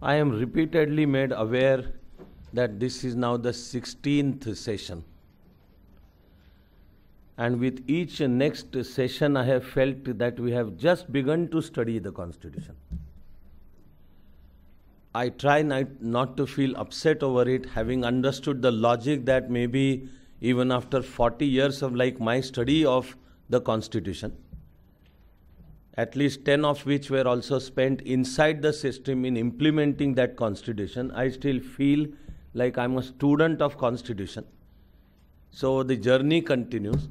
I am repeatedly made aware that this is now the 16th session. And with each next session, I have felt that we have just begun to study the Constitution. I try not to feel upset over it, having understood the logic that maybe even after 40 years of my study of the Constitution, at least 10 of which were also spent inside the system in implementing that Constitution, I still feel like I'm a student of Constitution. So the journey continues.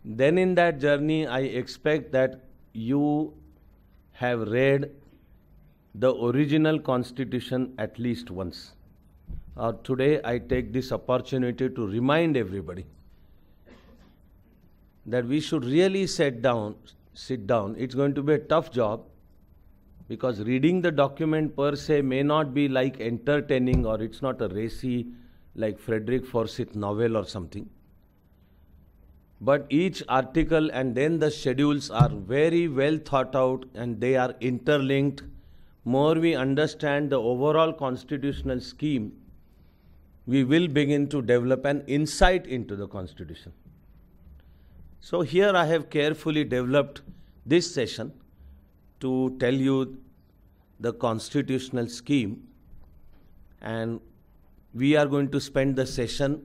Then in that journey, I expect that you have read the original Constitution at least once. Today, I take this opportunity to remind everybody that we should really sit down. It's going to be a tough job because reading the document per se may not be like entertaining, or it's not a racy like Frederick Forsyth novel or something. But each article and then the schedules are very well thought out and they are interlinked. More we understand the overall constitutional scheme, we will begin to develop an insight into the Constitution. So here I have carefully developed this session to tell you the constitutional scheme, and we are going to spend the session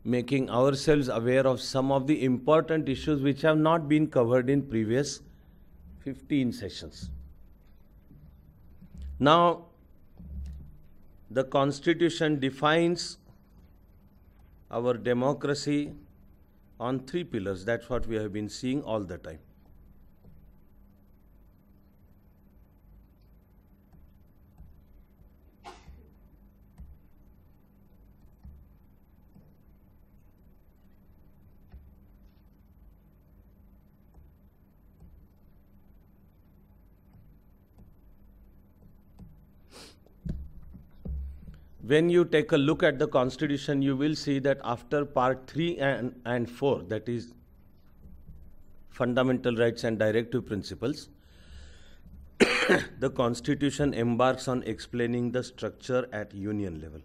making ourselves aware of some of the important issues which have not been covered in previous 15 sessions. Now, the Constitution defines our democracy on 3 pillars. That's what we have been seeing all the time. When you take a look at the Constitution, you will see that after part 3 and 4, that is fundamental rights and directive principles, the Constitution embarks on explaining the structure at union level.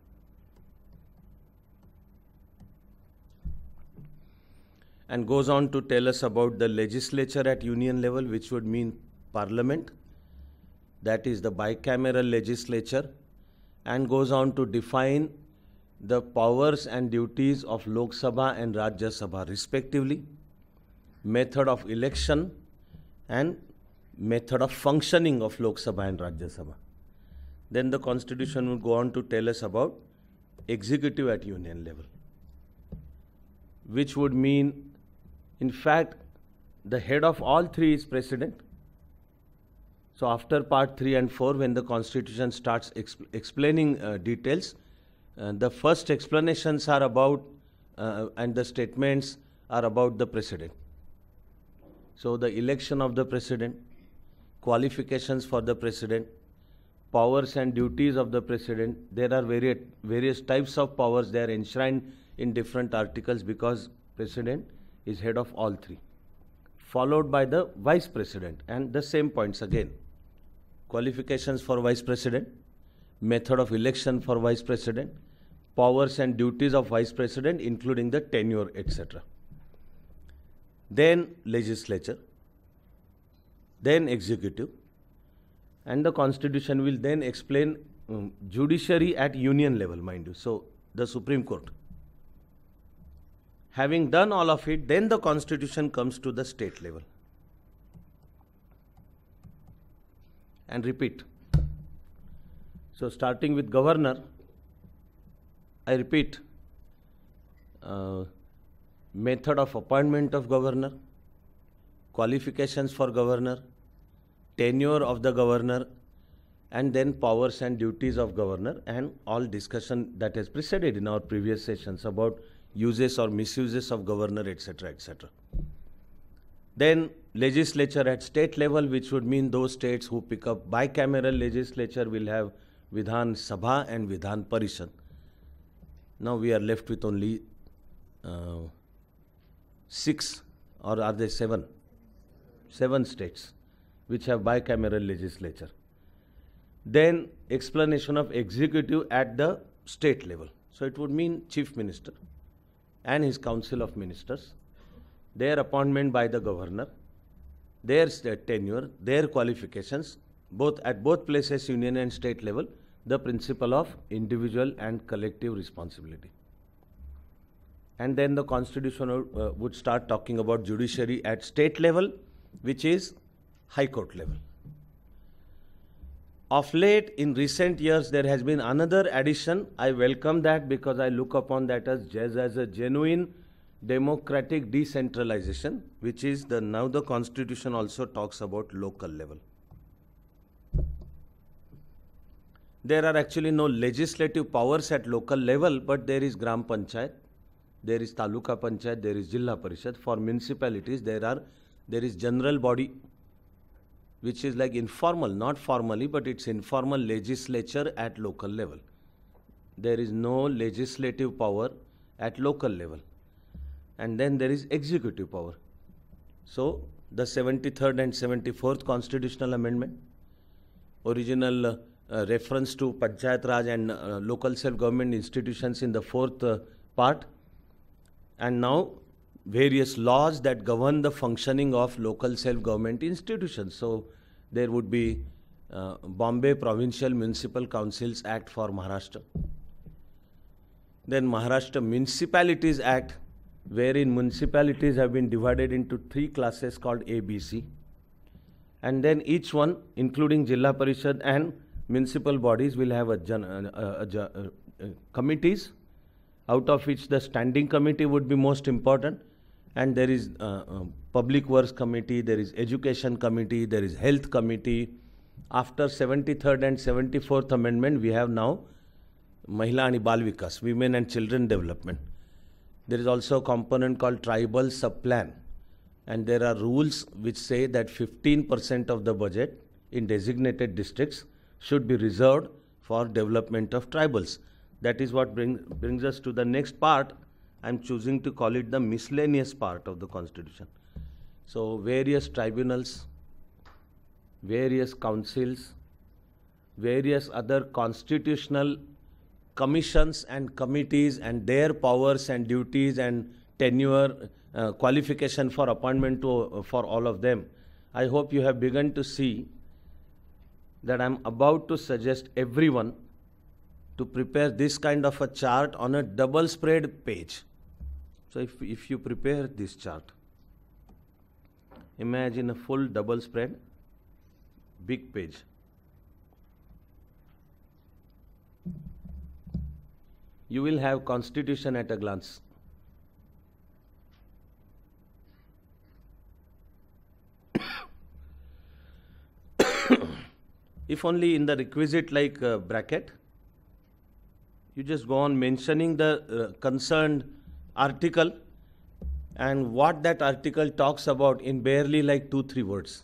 And goes on to tell us about the legislature at union level, which would mean Parliament, that is the bicameral legislature, and goes on to define the powers and duties of Lok Sabha and Rajya Sabha respectively, method of election and method of functioning of Lok Sabha and Rajya Sabha. Then the Constitution will go on to tell us about executive at union level, which would mean, in fact, the head of all 3 is President. So after part 3 and 4, when the Constitution starts explaining details, the first explanations are about and the statements are about the President. So the election of the President, qualifications for the President, powers and duties of the President. There are various types of powers. They are enshrined in different articles because President is head of all 3. Followed by the Vice President, and the same points again. Qualifications for Vice President, method of election for Vice President, powers and duties of Vice President, including the tenure, etc. Then legislature, then executive, and the Constitution will then explain judiciary at union level, mind you, so the Supreme Court. Having done all of it, then the Constitution comes to the state level. And repeat. So starting with governor, I repeat, method of appointment of governor, qualifications for governor, tenure of the governor, and then powers and duties of governor, and all discussion that has preceded in our previous sessions about uses or misuses of governor, etc., etc. Then legislature at state level, which would mean those states who pick up bicameral legislature will have Vidhan Sabha and Vidhan Parishad. Now we are left with only 6, or are they 7? 7 states which have bicameral legislature. Then explanation of executive at the state level. So it would mean Chief Minister and his Council of Ministers, their appointment by the Governor, their tenure, their qualifications, both at both places, union and state level, the principle of individual and collective responsibility. And then the Constitution would start talking about judiciary at state level, which is High Court level. Of late, in recent years, there has been another addition. I welcome that because I look upon that as a genuine democratic decentralization, which is now the Constitution also talks about local level. There are actually no legislative powers at local level, but there is Gram Panchayat, there is Taluka Panchayat, there is Jilla Parishad. For municipalities, there is general body, which is like informal, not formally, but it's informal legislature at local level. There is no legislative power at local level. And then there is executive power. So the 73rd and 74th constitutional amendment, original reference to Panchayat Raj and local self-government institutions in the fourth part, and now various laws that govern the functioning of local self-government institutions. So there would be Bombay Provincial Municipal Councils Act for Maharashtra. Then Maharashtra Municipalities Act, wherein municipalities have been divided into 3 classes called ABC. And then each one, including Jilla Parishad and municipal bodies, will have committees, out of which the standing committee would be most important. And there is Public Works Committee, there is Education Committee, there is Health Committee. After 73rd and 74th Amendment, we have now Mahila and Bal Vikas, Women and Children Development. There is also a component called Tribal Sub-Plan. And there are rules which say that 15% of the budget in designated districts should be reserved for development of tribals. That is what brings us to the next part. I'm choosing to call it the miscellaneous part of the Constitution. So various tribunals, various councils, various other constitutional commissions and committees and their powers and duties and tenure, qualification for appointment for all of them. I hope you have begun to see that I'm about to suggest everyone to prepare this kind of a chart on a double spread page. So if you prepare this chart, imagine a full double spread, big page. You will have Constitution at a glance. If only in the requisite like bracket, you just go on mentioning the concerned article and what that article talks about in barely like 2-3 words.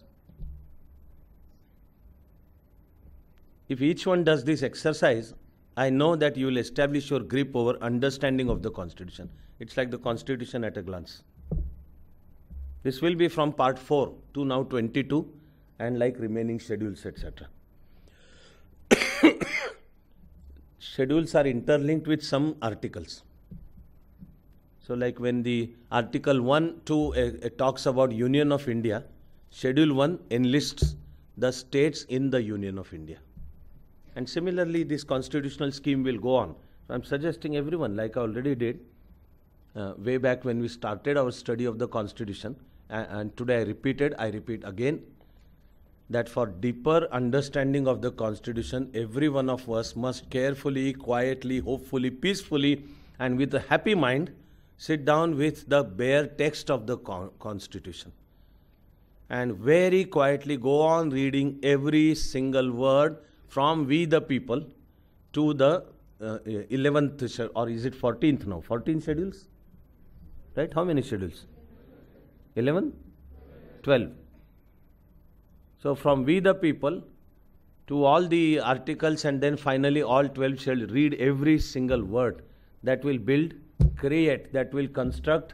If each one does this exercise, I know that you will establish your grip over understanding of the Constitution. It's like the Constitution at a glance. This will be from part 4 to now 22 and like remaining schedules, etc. Schedules are interlinked with some articles. So like when the Article 1 to talks about Union of India, Schedule 1 enlists the states in the Union of India. And similarly, this constitutional scheme will go on. So I'm suggesting everyone, like I already did way back when we started our study of the Constitution, and today I repeat again, that for deeper understanding of the Constitution, every one of us must carefully, quietly, hopefully, peacefully, and with a happy mind, sit down with the bare text of the Constitution and very quietly go on reading every single word from We the People to the 11th, or is it 14th now? 14 schedules? Right? How many schedules? 11? 12. So from We the People to all the articles and then finally all 12 shall read every single word. That will build, create, that will construct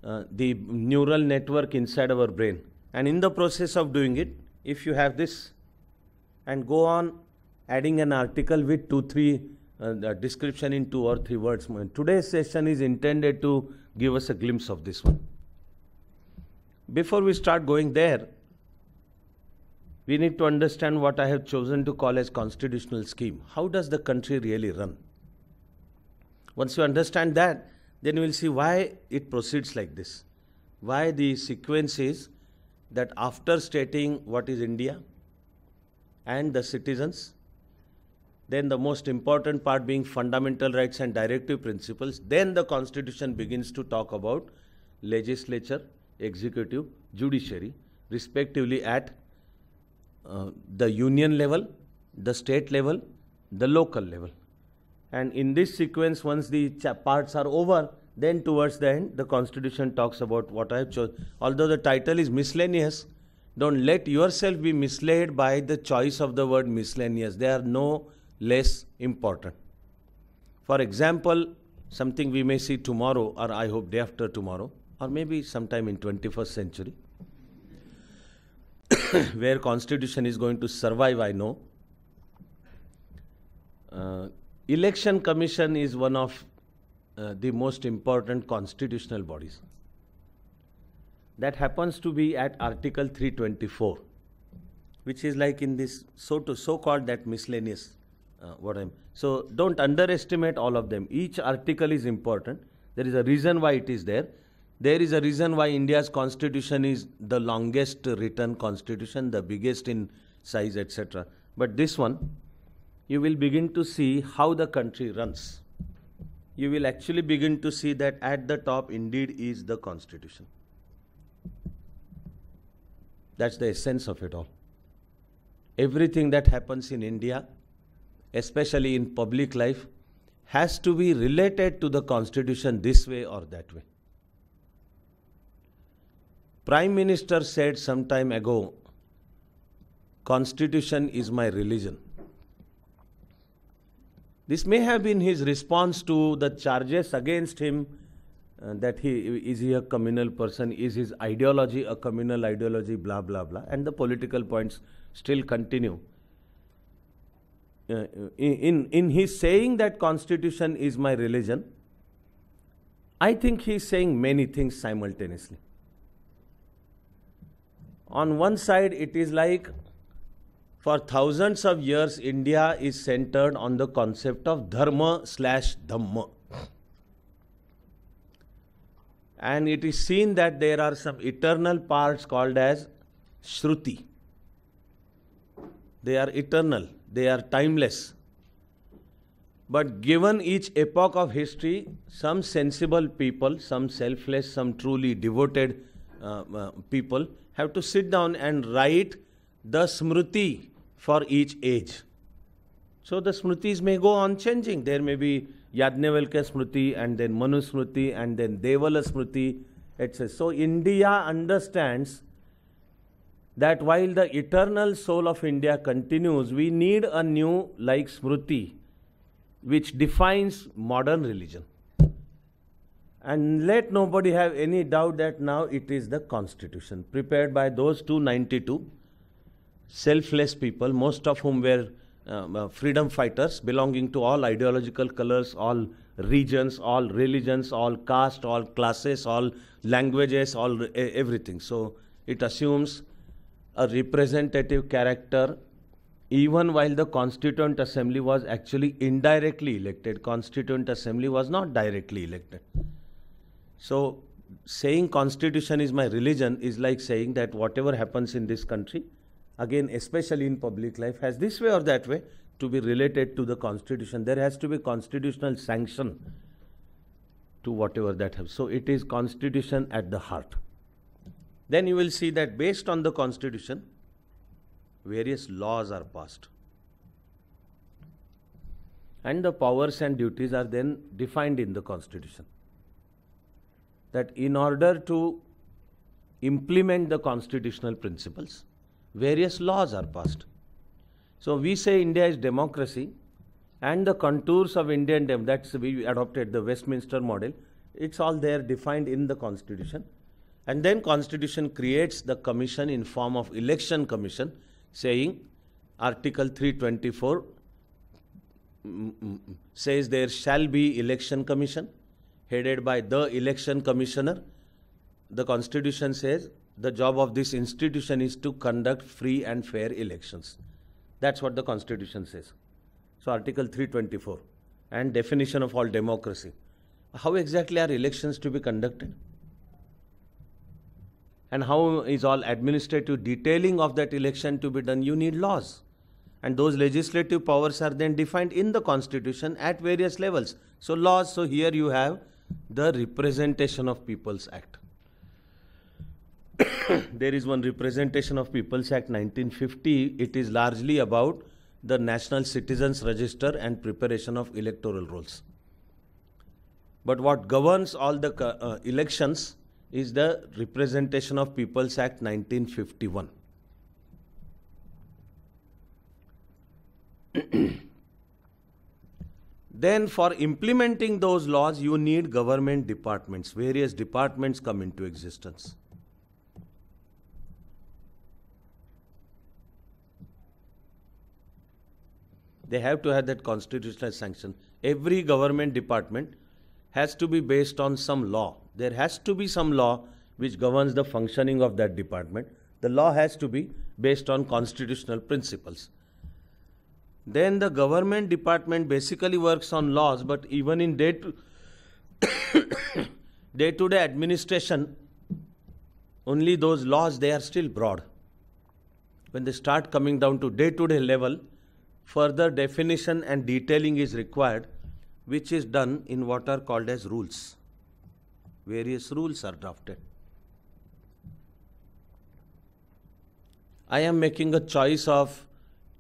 the neural network inside our brain. And in the process of doing it, if you have this and go on adding an article with the description in 2 or 3 words. Today's session is intended to give us a glimpse of this one. Before we start going there, we need to understand what I have chosen to call as constitutional scheme. How does the country really run? Once you understand that, then you will see why it proceeds like this. Why the sequence is that after stating what is India and the citizens, then the most important part being fundamental rights and directive principles, then the constitution begins to talk about legislature, executive, judiciary, respectively at the union level, the state level, the local level. And in this sequence, once the parts are over, then towards the end, the constitution talks about what I have chosen. Although the title is miscellaneous, don't let yourself be misled by the choice of the word miscellaneous. They are no less important. For example, something we may see tomorrow, or I hope day after tomorrow, or maybe sometime in 21st century, where constitution is going to survive, I know. Election Commission is one of the most important constitutional bodies. That happens to be at Article 324, which is like in this so-called that miscellaneous. So don't underestimate all of them. Each article is important. There is a reason why it is there. There is a reason why India's constitution is the longest written constitution, the biggest in size, etc. But this one, you will begin to see how the country runs. You will actually begin to see that at the top indeed is the constitution. That's the essence of it all. Everything that happens in India, especially in public life, has to be related to the constitution this way or that way. Prime Minister said some time ago, Constitution is my religion. This may have been his response to the charges against him that is he a communal person, is his ideology a communal ideology, blah, blah, blah. And the political points still continue. In his saying that Constitution is my religion, I think he is saying many things simultaneously. On one side, it is like for thousands of years, India is centered on the concept of dharma/dhamma. And it is seen that there are some eternal parts called as Shruti. They are eternal, they are timeless. But given each epoch of history, some sensible people, some selfless, some truly devoted people have to sit down and write the Smriti for each age. So the Smritis may go on changing. There may be Yajnavalkya Smriti and then Manu Smriti and then Devala Smriti, etc. So India understands that while the eternal soul of India continues, we need a new like Smriti which defines modern religion. And let nobody have any doubt that now it is the Constitution prepared by those 292 selfless people, most of whom were freedom fighters belonging to all ideological colors, all regions, all religions, all caste, all classes, all languages, all everything. So it assumes a representative character even while the Constituent Assembly was actually indirectly elected. Constituent Assembly was not directly elected. So saying Constitution is my religion is like saying that whatever happens in this country, again, especially in public life, has this way or that way to be related to the Constitution. There has to be constitutional sanction to whatever that happens. So it is Constitution at the heart. Then you will see that based on the Constitution, various laws are passed. And the powers and duties are then defined in the Constitution. That in order to implement the constitutional principles, various laws are passed. So we say India is democracy, and the contours of Indian democracy, we adopted the Westminster model. It's all there defined in the Constitution. And then Constitution creates the commission in form of election commission, saying Article 324 says there shall be election commission headed by the election commissioner. The Constitution says the job of this institution is to conduct free and fair elections. That's what the Constitution says. So Article 324 and definition of all democracy. How exactly are elections to be conducted? And how is all administrative detailing of that election to be done? You need laws. And those legislative powers are then defined in the Constitution at various levels. So laws, so here you have the Representation of People's Act. There is one Representation of People's Act 1950. It is largely about the National Citizens Register and preparation of electoral rolls. But what governs all the elections is the Representation of People's Act 1951. Then for implementing those laws, you need government departments. Various departments come into existence. They have to have that constitutional sanction. Every government department has to be based on some law. There has to be some law which governs the functioning of that department. The law has to be based on constitutional principles. Then the government department basically works on laws, but even in day-to-day administration, only those laws, they are still broad. When they start coming down to day-to-day level, further definition and detailing is required, which is done in what are called as rules. Various rules are drafted. I am making a choice of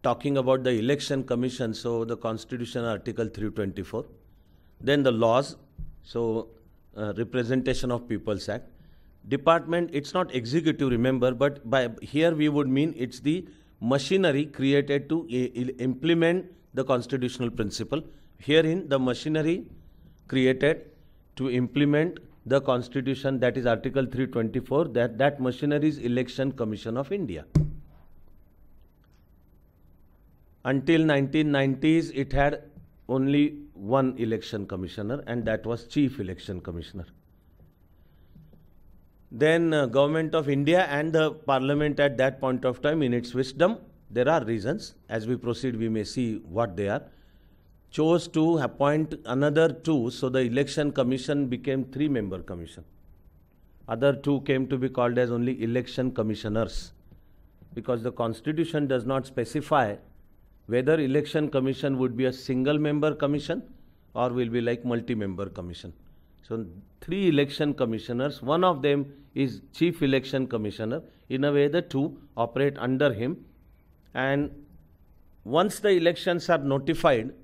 talking about the election commission, so the Constitution Article 324. Then the laws, so Representation of People's Act. Department, it's not executive, remember, but by here we would mean it's the machinery created to implement the constitutional principle. Herein, the machinery created to implement the Constitution, that is Article 324, that machinery is Election Commission of India. Until 1990s, it had only one election commissioner, and that was Chief Election Commissioner. Then Government of India and the Parliament at that point of time, in its wisdom, there are reasons. As we proceed, we may see what they are. Chose to appoint another two, so the Election Commission became 3-member commission. Other two came to be called as only Election Commissioners, because the Constitution does not specify whether Election Commission would be a single-member commission or will be like multi-member commission. So 3 election commissioners, one of them is Chief Election Commissioner. In a way, the 2 operate under him, and once the elections are notified,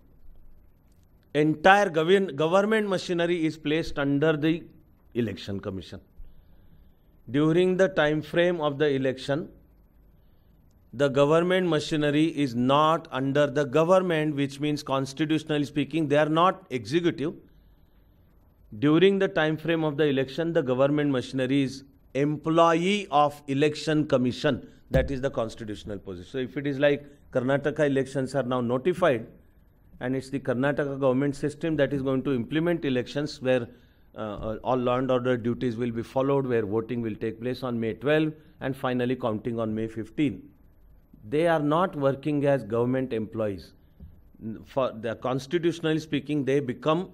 entire government machinery is placed under the Election Commission. During the time frame of the election, the government machinery is not under the government, which means constitutionally speaking, they are not executive. During the time frame of the election, the government machinery is employee of Election Commission. That is the constitutional position. So if it is like Karnataka elections are now notified, and it's the Karnataka government system that is going to implement elections where all law and order duties will be followed, where voting will take place on May 12 and finally counting on May 15. They are not working as government employees. For the constitutionally speaking, they become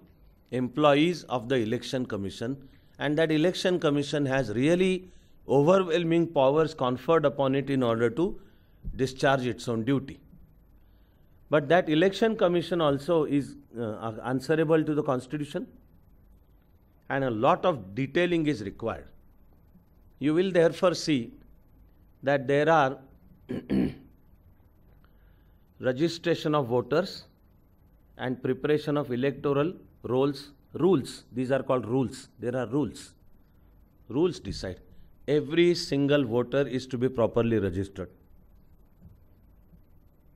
employees of the Election Commission, and that Election Commission has really overwhelming powers conferred upon it in order to discharge its own duty. But that Election Commission also is answerable to the Constitution, and a lot of detailing is required. You will therefore see that there are registration of voters and preparation of electoral rolls, rules. These are called rules. There are rules. Rules decide. Every single voter is to be properly registered.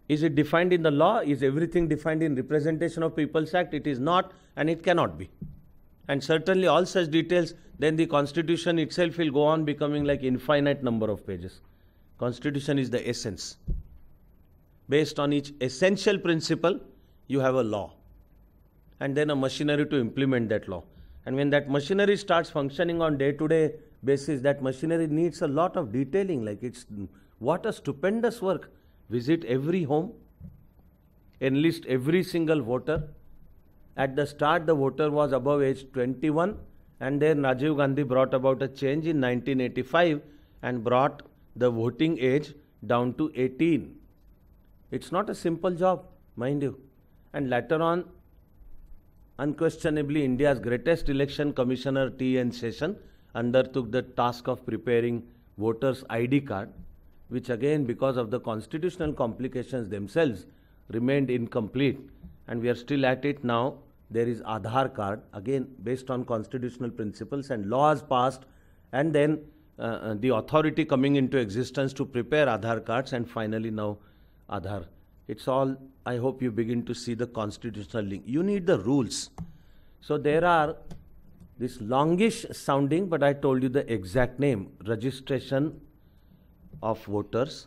Is it defined in the law? Is everything defined in Representation of People's Act? It is not, and it cannot be. And certainly all such details, then the Constitution itself will go on becoming like infinite number of pages. Constitution is the essence. Based on each essential principle, you have a law. And then a machinery to implement that law. And when that machinery starts functioning on day-to-day basis, that machinery needs a lot of detailing. Like what a stupendous work. Visit every home, enlist every single voter. At the start, the voter was above age 21, and then Rajiv Gandhi brought about a change in 1985 and brought the voting age down to 18. It's not a simple job, mind you. And later on, unquestionably, India's greatest election commissioner T.N. Seshan undertook the task of preparing voters' ID card, which again, because of the constitutional complications themselves, remained incomplete. And we are still at it now. There is Aadhaar card, again based on constitutional principles and laws passed, and then the authority coming into existence to prepare Aadhaar cards, and finally now Aadhaar. It's all, I hope you begin to see the constitutional link. You need the rules. So there are this longish sounding, but I told you the exact name: registration of voters,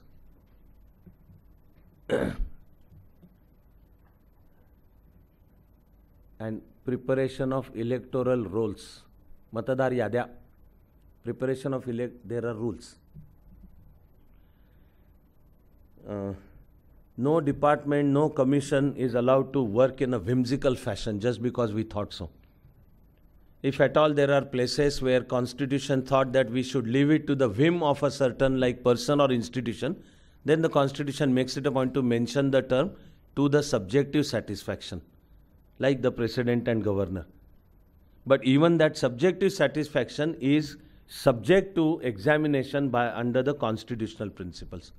and preparation of electoral rolls. Matadar Yadya. Preparation of there are rules. No department, no commission is allowed to work in a whimsical fashion just because we thought so. If at all there are places where Constitution thought that we should leave it to the whim of a certain person or institution, then the Constitution makes it a point to mention the term to the subjective satisfaction, like the President and Governor. But even that subjective satisfaction is subject to examination under the constitutional principles.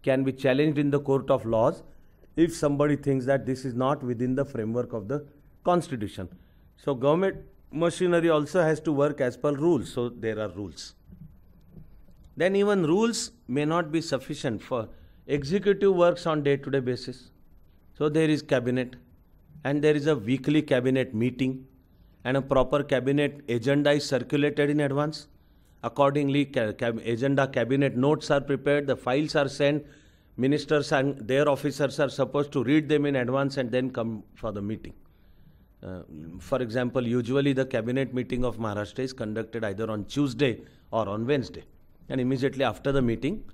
Can be challenged in the court of laws if somebody thinks that this is not within the framework of the Constitution. So government machinery also has to work as per rules. So there are rules. Then even rules may not be sufficient for executive works on day-to-day basis. So there is cabinet, and there is a weekly cabinet meeting, and a proper cabinet agenda is circulated in advance. Accordingly, cabinet notes are prepared, the files are sent, ministers and their officers are supposed to read them in advance and then come for the meeting. For example, usually the cabinet meeting of Maharashtra is conducted either on Tuesday or on Wednesday. And immediately after the meeting,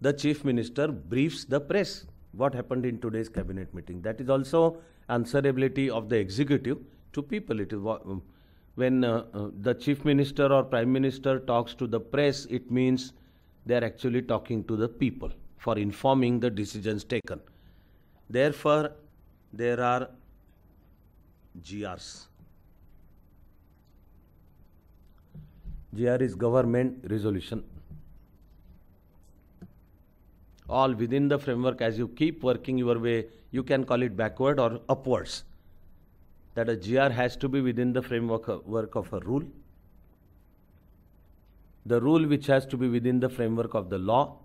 the chief minister briefs the press what happened in today's cabinet meeting. That is also answerability of the executive to people. It is when the chief minister or prime minister talks to the press, it means they are actually talking to the people for informing the decisions taken. Therefore, there are GRs. GR is government resolution. All within the framework. As you keep working your way, you can call it backward or upwards. That a GR has to be within the framework of a rule. The rule which has to be within the framework of the law.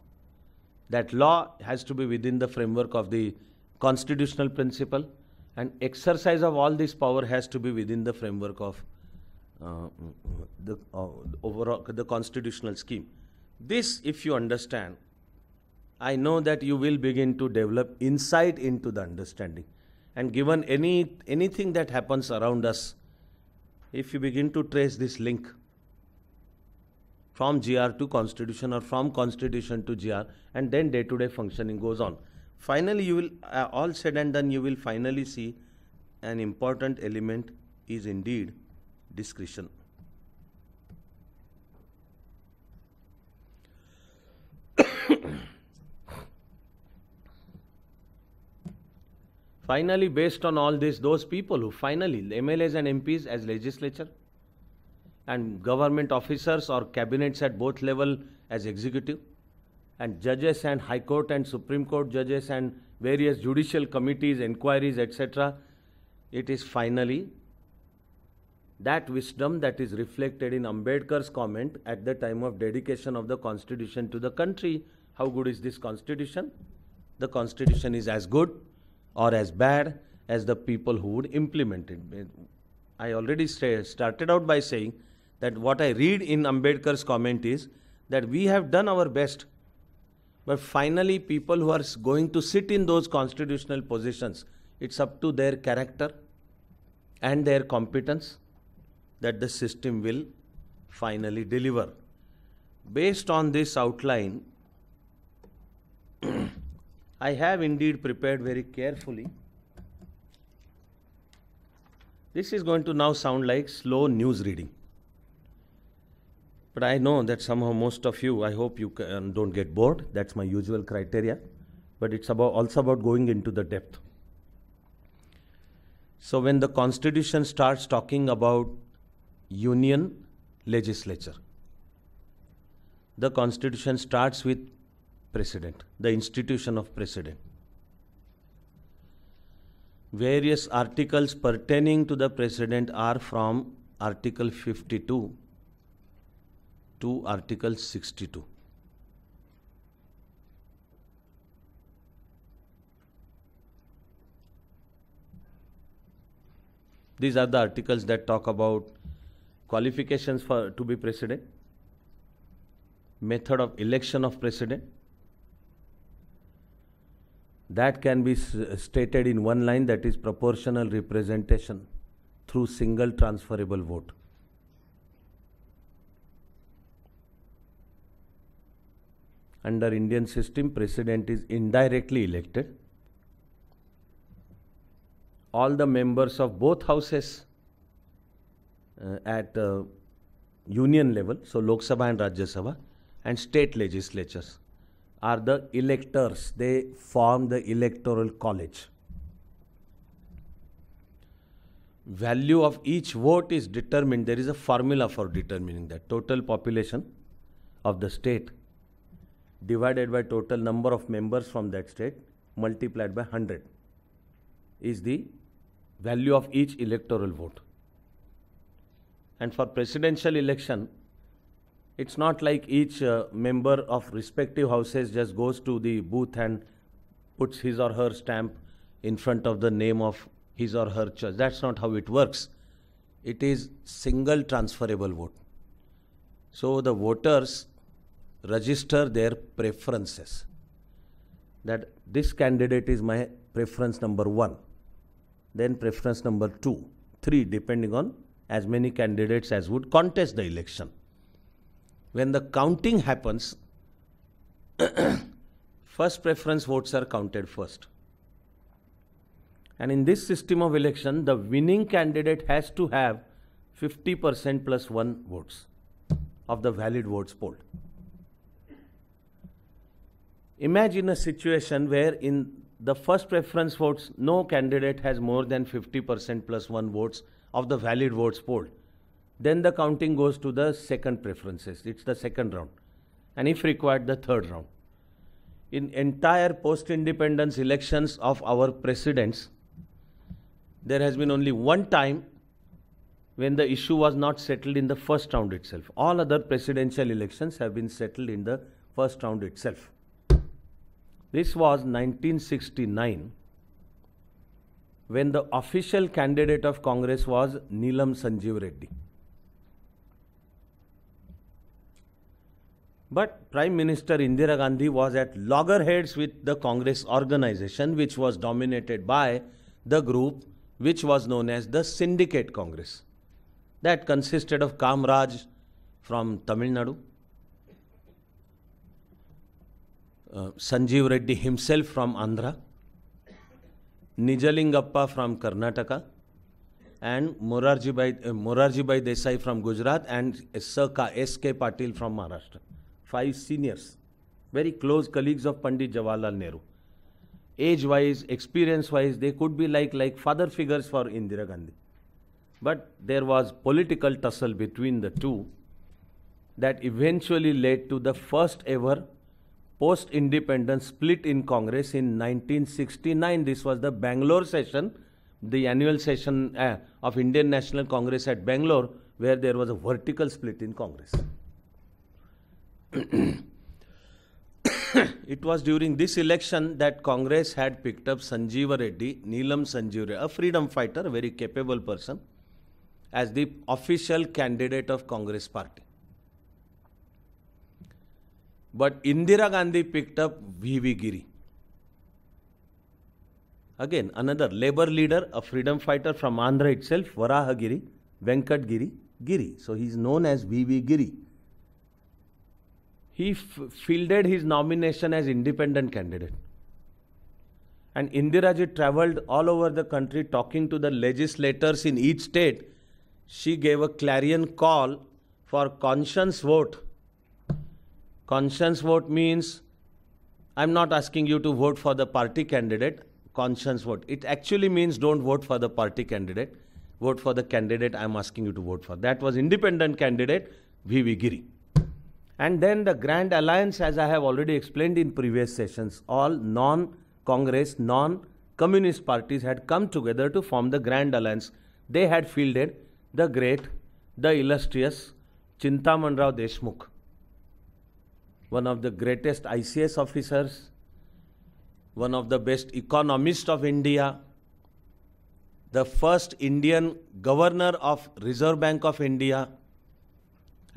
That law has to be within the framework of the constitutional principle. And exercise of all this power has to be within the framework of the constitutional scheme. This, if you understand, I know that you will begin to develop insight into the understanding. And given anything that happens around us, if you begin to trace this link from GR to Constitution or from Constitution to GR, and then day-to-day functioning goes on. Finally, you will, all said and done, you will finally see an important element is indeed discretion. Finally, based on all this, those people who finally, MLAs and MPs as legislature, and government officers or cabinets at both level as executive, and judges and High Court and Supreme Court judges and various judicial committees, inquiries, etc., it is finally that wisdom that is reflected in Ambedkar's comment at the time of dedication of the Constitution to the country. How good is this Constitution? The Constitution is as good or as bad as the people who would implement it. I already started out by saying that what I read in Ambedkar's comment is that we have done our best, But finally, people who are going to sit in those constitutional positions, it's up to their character and their competence that the system will finally deliver. Based on this outline, I have indeed prepared very carefully. This is going to now sound like slow news reading. But I know that somehow most of you, I hope you don't get bored. That's my usual criteria. But it's also about going into the depth. So when the Constitution starts talking about union legislature, the Constitution starts with President, the institution of President. Various articles pertaining to the President are from Article 52 to Article 62. These are the articles that talk about qualifications to be President, method of election of President. That can be stated in one line, that is proportional representation through single transferable vote. Under Indian system, President is indirectly elected. All the members of both houses at union level, so Lok Sabha and Rajya Sabha, and state legislatures are the electors. They form the electoral college. Value of each vote is determined. There is a formula for determining that. Total population of the state divided by total number of members from that state multiplied by 100 is the value of each electoral vote. And for presidential election, it's not like each member of respective houses just goes to the booth and puts his or her stamp in front of the name of his or her choice. That's not how it works. It is single transferable vote. So the voters register their preferences, that this candidate is my preference number 1, then preference number 2, 3, depending on as many candidates as would contest the election. When the counting happens, first preference votes are counted first. And in this system of election, the winning candidate has to have 50% plus 1 votes of the valid votes polled. Imagine a situation where in the first preference votes, no candidate has more than 50% plus 1 votes of the valid votes polled. Then the counting goes to the second preferences. It's the second round. And if required, the third round. In entire post-independence elections of our presidents, there has been only one time when the issue was not settled in the first round itself. All other presidential elections have been settled in the first round itself. This was 1969, when the official candidate of Congress was Neelam Sanjeev Reddy. But Prime Minister Indira Gandhi was at loggerheads with the Congress organization, which was dominated by the group which was known as the Syndicate Congress. That consisted of Kamraj from Tamil Nadu, Sanjeev Reddy himself from Andhra, Nijalingappa from Karnataka, and Morarji Bhai Desai from Gujarat, and S.K. Patil from Maharashtra. 5 seniors, very close colleagues of Pandit Jawaharlal Nehru. Age-wise, experience-wise, they could be like father figures for Indira Gandhi. But there was political tussle between the two that eventually led to the first ever post-independence split in Congress in 1969. This was the Bangalore session, the annual session of Indian National Congress at Bangalore, where there was a vertical split in Congress. It was during this election that Congress had picked up Sanjeev Reddy, Neelam Sanjeev Reddy, a freedom fighter, a very capable person, as the official candidate of Congress party. But Indira Gandhi picked up V.V. Giri. Again, another labor leader, a freedom fighter from Andhra itself, Varahagiri, Venkat Giri. So he is known as V.V. Giri. He fielded his nomination as independent candidate. And Indira ji travelled all over the country talking to the legislators in each state. She gave a clarion call for conscience vote. Conscience vote means, I'm not asking you to vote for the party candidate, conscience vote. It actually means don't vote for the party candidate, vote for the candidate I'm asking you to vote for. That was independent candidate V.V. Giri. And then the Grand Alliance, as I have already explained in previous sessions, all non-Congress, non-communist parties had come together to form the Grand Alliance. They had fielded the great, the illustrious Chintaman Rao Deshmukh, one of the greatest ICS officers, one of the best economists of India, the first Indian governor of Reserve Bank of India.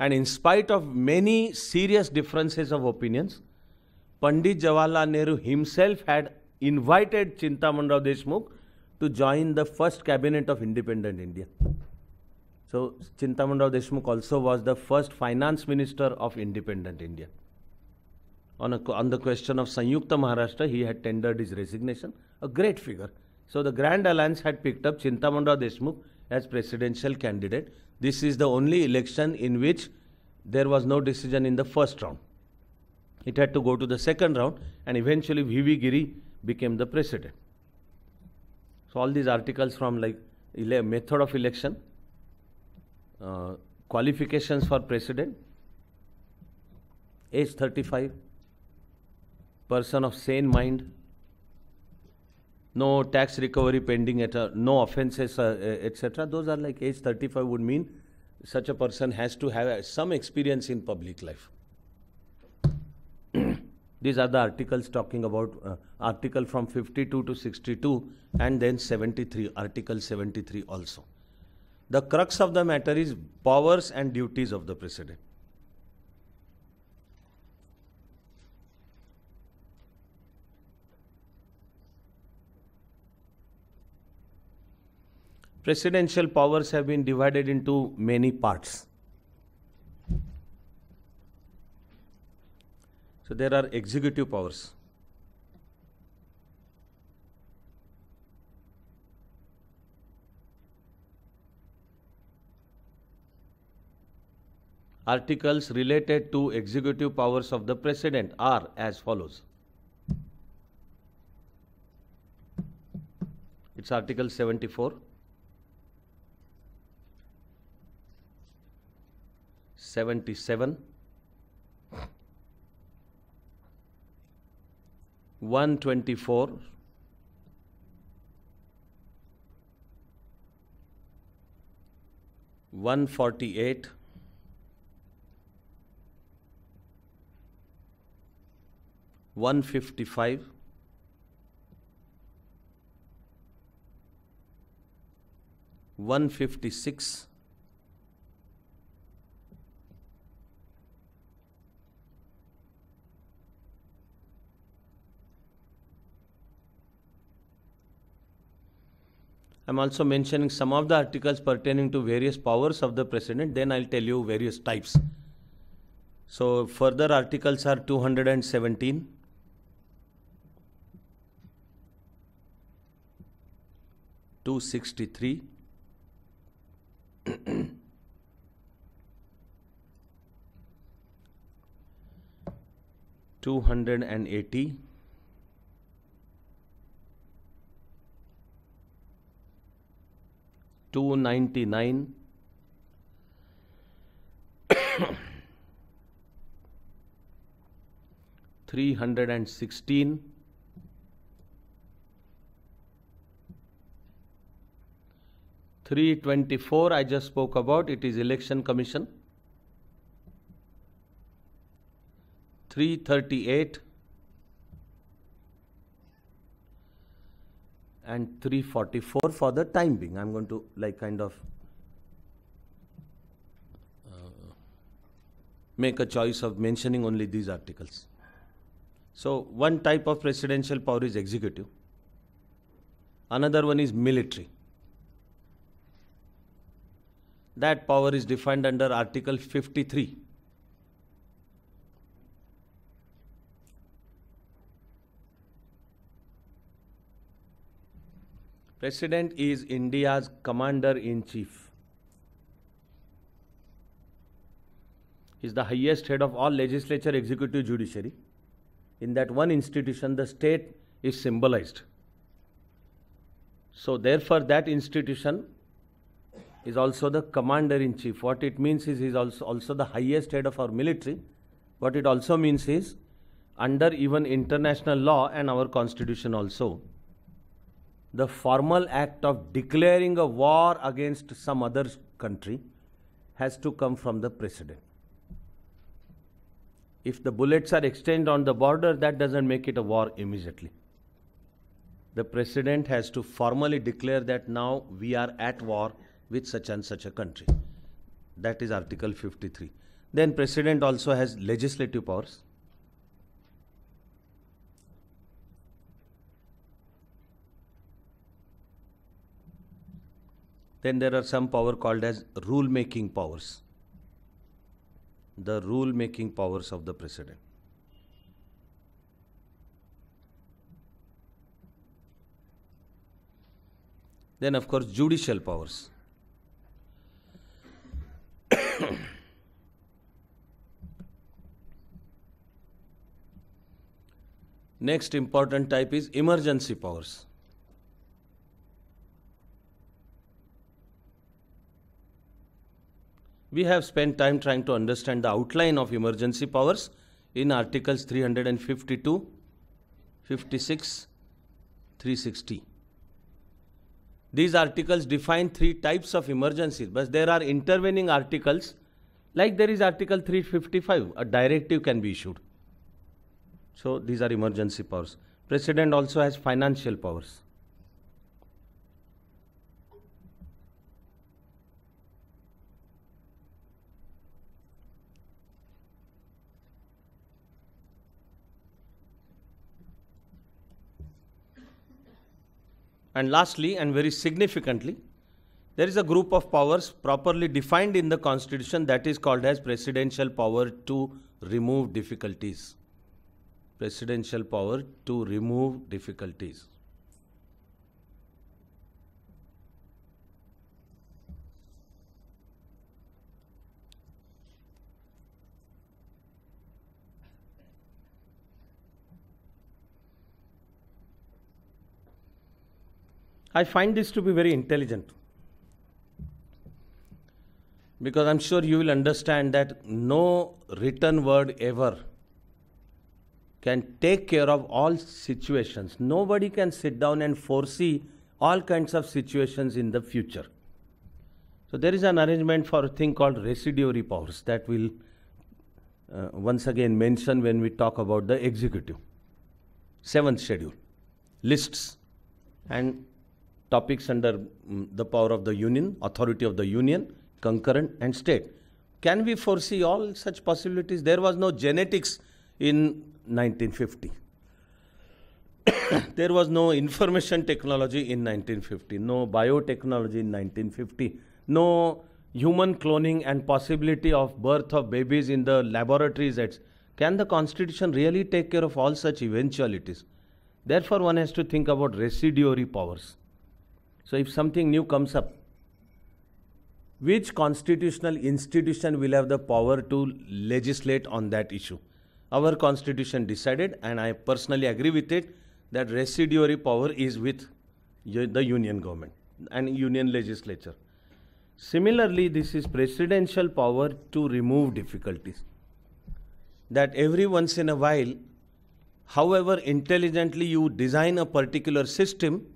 And in spite of many serious differences of opinions, Pandit Jawaharlal Nehru himself had invited Chintaman Rao Deshmukh to join the first cabinet of independent India. So Chintaman Rao Deshmukh also was the first finance minister of independent India. On the question of Sanyukta Maharashtra, he had tendered his resignation, a great figure. So the Grand Alliance had picked up Chintaman Rao Deshmukh as presidential candidate. This is the only election in which there was no decision in the first round. It had to go to the second round, and eventually V.V. Giri became the president. So all these articles from like method of election, qualifications for president, age 35, person of sane mind, no tax recovery pending, no offences, etc. Those are like age 35 would mean such a person has to have some experience in public life. These are the articles talking about, article from 52 to 62 and then 73, article 73 also. The crux of the matter is powers and duties of the president. Presidential powers have been divided into many parts. So there are executive powers. Articles related to executive powers of the president are as follows. It's Article 74. 77, 124, 148, 155, 156, 156. I'm also mentioning some of the articles pertaining to various powers of the president, then I'll tell you various types. So further articles are 217, 263, 280, 299, 316, 324 I just spoke about, it is Election Commission. 338 and 344 for the time being. I'm going to like kind of make a choice of mentioning only these articles. So one type of presidential power is executive. Another one is military. That power is defined under Article 53. President is India's commander-in-chief. He is the highest head of all legislature, executive, judiciary. In that one institution, the state is symbolized. So therefore, that institution is also the commander-in-chief. What it means is he is also the highest head of our military. What it also means is, under even international law and our constitution also, the formal act of declaring a war against some other country has to come from the president. If the bullets are exchanged on the border, that doesn't make it a war immediately. The president has to formally declare that now we are at war with such and such a country. That is Article 53. Then president also has legislative powers. Then there are some power called as rule-making powers. The rule-making powers of the president. Then of course judicial powers. Next important type is emergency powers. We have spent time trying to understand the outline of emergency powers in Articles 352, 56, 360. These articles define three types of emergencies, but there are intervening articles, like there is Article 355, a directive can be issued. So these are emergency powers. President also has financial powers. And lastly, and very significantly, there is a group of powers properly defined in the Constitution that is called as presidential power to remove difficulties. Presidential power to remove difficulties. I find this to be very intelligent, because I'm sure you will understand that no written word ever can take care of all situations. Nobody can sit down and foresee all kinds of situations in the future. So there is an arrangement for a thing called residuary powers that we'll once again mention when we talk about the executive. 7th schedule, lists and topics under the power of the union, authority of the union, concurrent and state. Can we foresee all such possibilities? There was no genetics in 1950. There was no information technology in 1950, no biotechnology in 1950, no human cloning and possibility of birth of babies in the laboratories. Can the Constitution really take care of all such eventualities? Therefore, one has to think about residuary powers. So if something new comes up, which constitutional institution will have the power to legislate on that issue? Our Constitution decided, and I personally agree with it, that residuary power is with the union government and union legislature. Similarly, this is presidential power to remove difficulties. That every once in a while, however intelligently you design a particular system,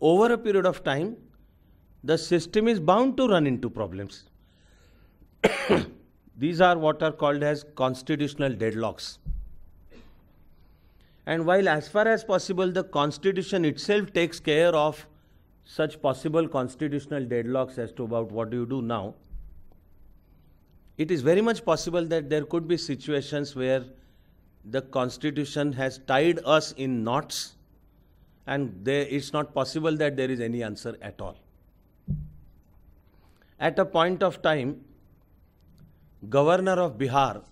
over a period of time, the system is bound to run into problems. These are what are called as constitutional deadlocks. And while as far as possible the Constitution itself takes care of such possible constitutional deadlocks as to about what do you do now, it is very much possible that there could be situations where the constitution has tied us in knots and it's not possible that there is any answer at all. At a point of time, Governor of Bihar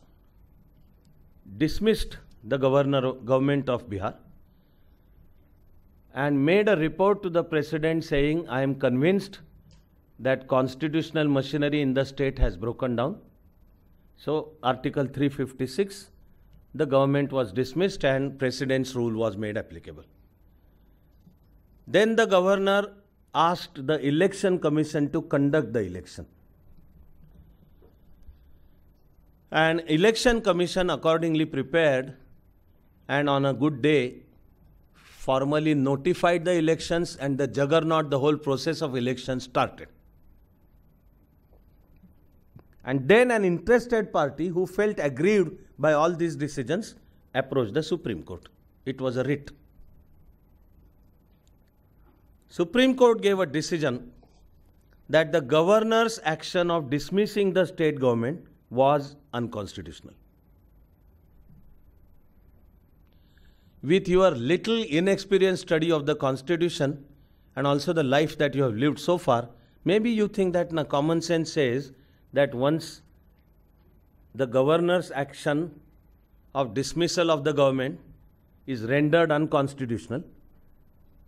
dismissed the government of Bihar and made a report to the president saying, I am convinced that constitutional machinery in the state has broken down. So Article 356, the government was dismissed and president's rule was made applicable. Then the governor asked the election commission to conduct the election. And election commission accordingly prepared and on a good day formally notified the elections, and the juggernaut, the whole process of elections started. And then an interested party who felt aggrieved by all these decisions approached the Supreme Court. It was a writ. Supreme Court gave a decision that the governor's action of dismissing the state government was unconstitutional. With your little inexperienced study of the Constitution and also the life that you have lived so far, maybe you think that common sense says that once the governor's action of dismissal of the government is rendered unconstitutional,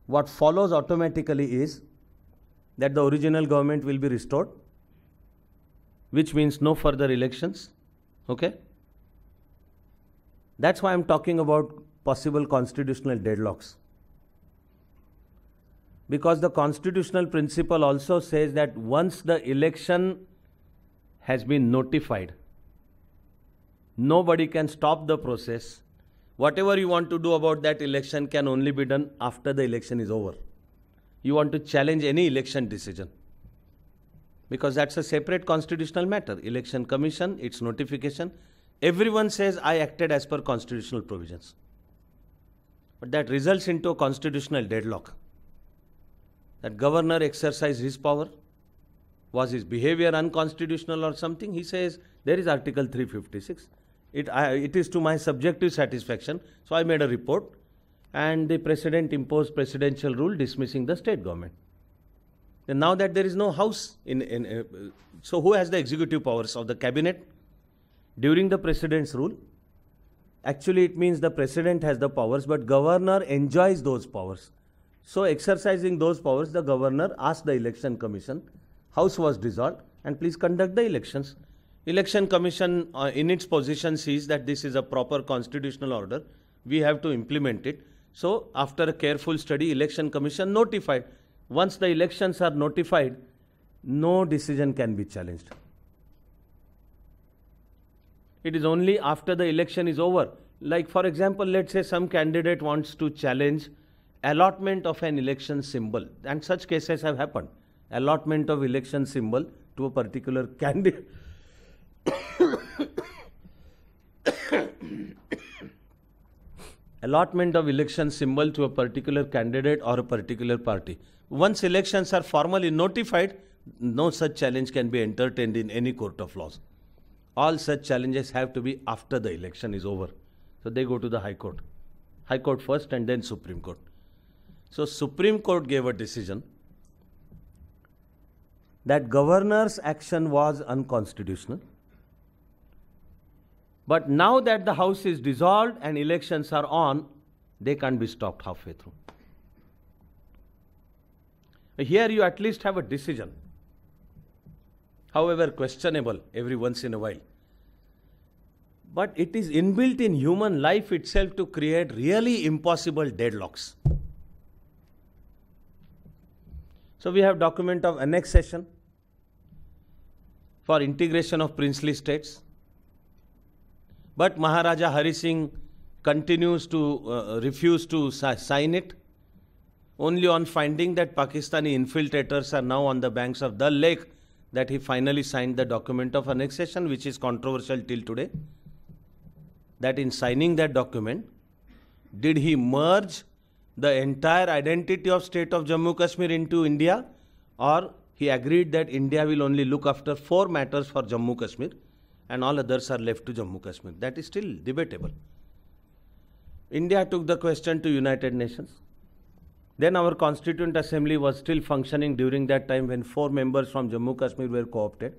what follows automatically is that the original government will be restored, which means no further elections. Okay? That's why I'm talking about possible constitutional deadlocks. Because the constitutional principle also says that once the election has been notified, nobody can stop the process. Whatever you want to do about that election can only be done after the election is over. You want to challenge any election decision, because that's a separate constitutional matter. Election Commission, its notification, everyone says I acted as per constitutional provisions. But that results into a constitutional deadlock. That governor exercised his power. Was his behavior unconstitutional or something? He says there is Article 356. It is to my subjective satisfaction. So I made a report and the president imposed presidential rule dismissing the state government. And now that there is no house, so who has the executive powers of the cabinet during the president's rule? Actually, it means the president has the powers, but governor enjoys those powers. So exercising those powers, the governor asked the election commission, house was dissolved, and please conduct the elections. Election commission in its position sees that this is a proper constitutional order. We have to implement it. So after a careful study, election commission notified. Once the elections are notified, no decision can be challenged. It is only after the election is over. Like for example, let's say some candidate wants to challenge allotment of an election symbol, and such cases have happened. Allotment of election symbol to a particular candidate. Allotment of election symbol to a particular candidate or a particular party. Once elections are formally notified, no such challenge can be entertained in any court of laws. All such challenges have to be after the election is over. So they go to the High Court. High Court first and then Supreme Court. So Supreme Court gave a decision that governor's action was unconstitutional. But now that the house is dissolved and elections are on, they can't be stopped halfway through. Here you at least have a decision, however questionable every once in a while. But it is inbuilt in human life itself to create really impossible deadlocks. So we have document of annexation for integration of princely states. But Maharaja Hari Singh continues to refuse to sign it, only on finding that Pakistani infiltrators are now on the banks of Dal Lake that he finally signed the document of annexation, which is controversial till today. That in signing that document, did he merge the entire identity of state of Jammu Kashmir into India, or he agreed that India will only look after 4 matters for Jammu Kashmir, and all others are left to Jammu Kashmir. That is still debatable. India took the question to United Nations. Then our Constituent Assembly was still functioning during that time when 4 members from Jammu Kashmir were co-opted.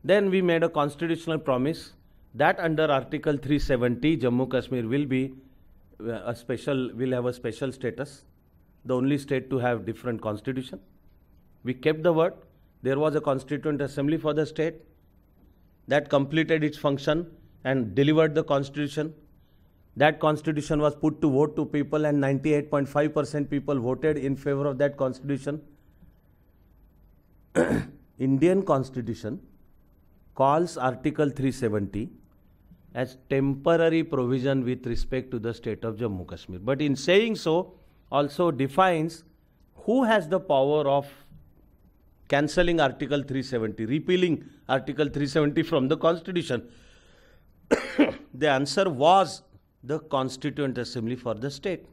Then we made a constitutional promise that under Article 370, Jammu Kashmir will have a special status, the only state to have different constitution. We kept the word. There was a Constituent Assembly for the state that completed its function and delivered the constitution. That constitution was put to vote to people, and 98.5% people voted in favor of that constitution. Indian Constitution calls Article 370 as temporary provision with respect to the state of Jammu Kashmir. But in saying so, also defines who has the power of cancelling Article 370, repealing Article 370 from the Constitution. The answer was the Constituent Assembly for the state.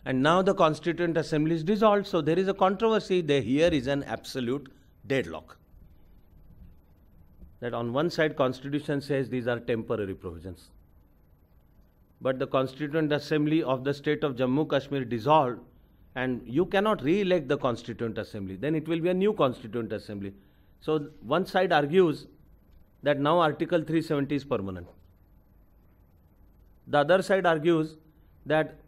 And now the Constituent Assembly is dissolved, so there is a controversy. Here is an absolute deadlock. That on one side, Constitution says these are temporary provisions. But the Constituent Assembly of the state of Jammu Kashmir dissolved, and you cannot re-elect the Constituent Assembly. Then it will be a new Constituent Assembly. So one side argues that now Article 370 is permanent. The other side argues that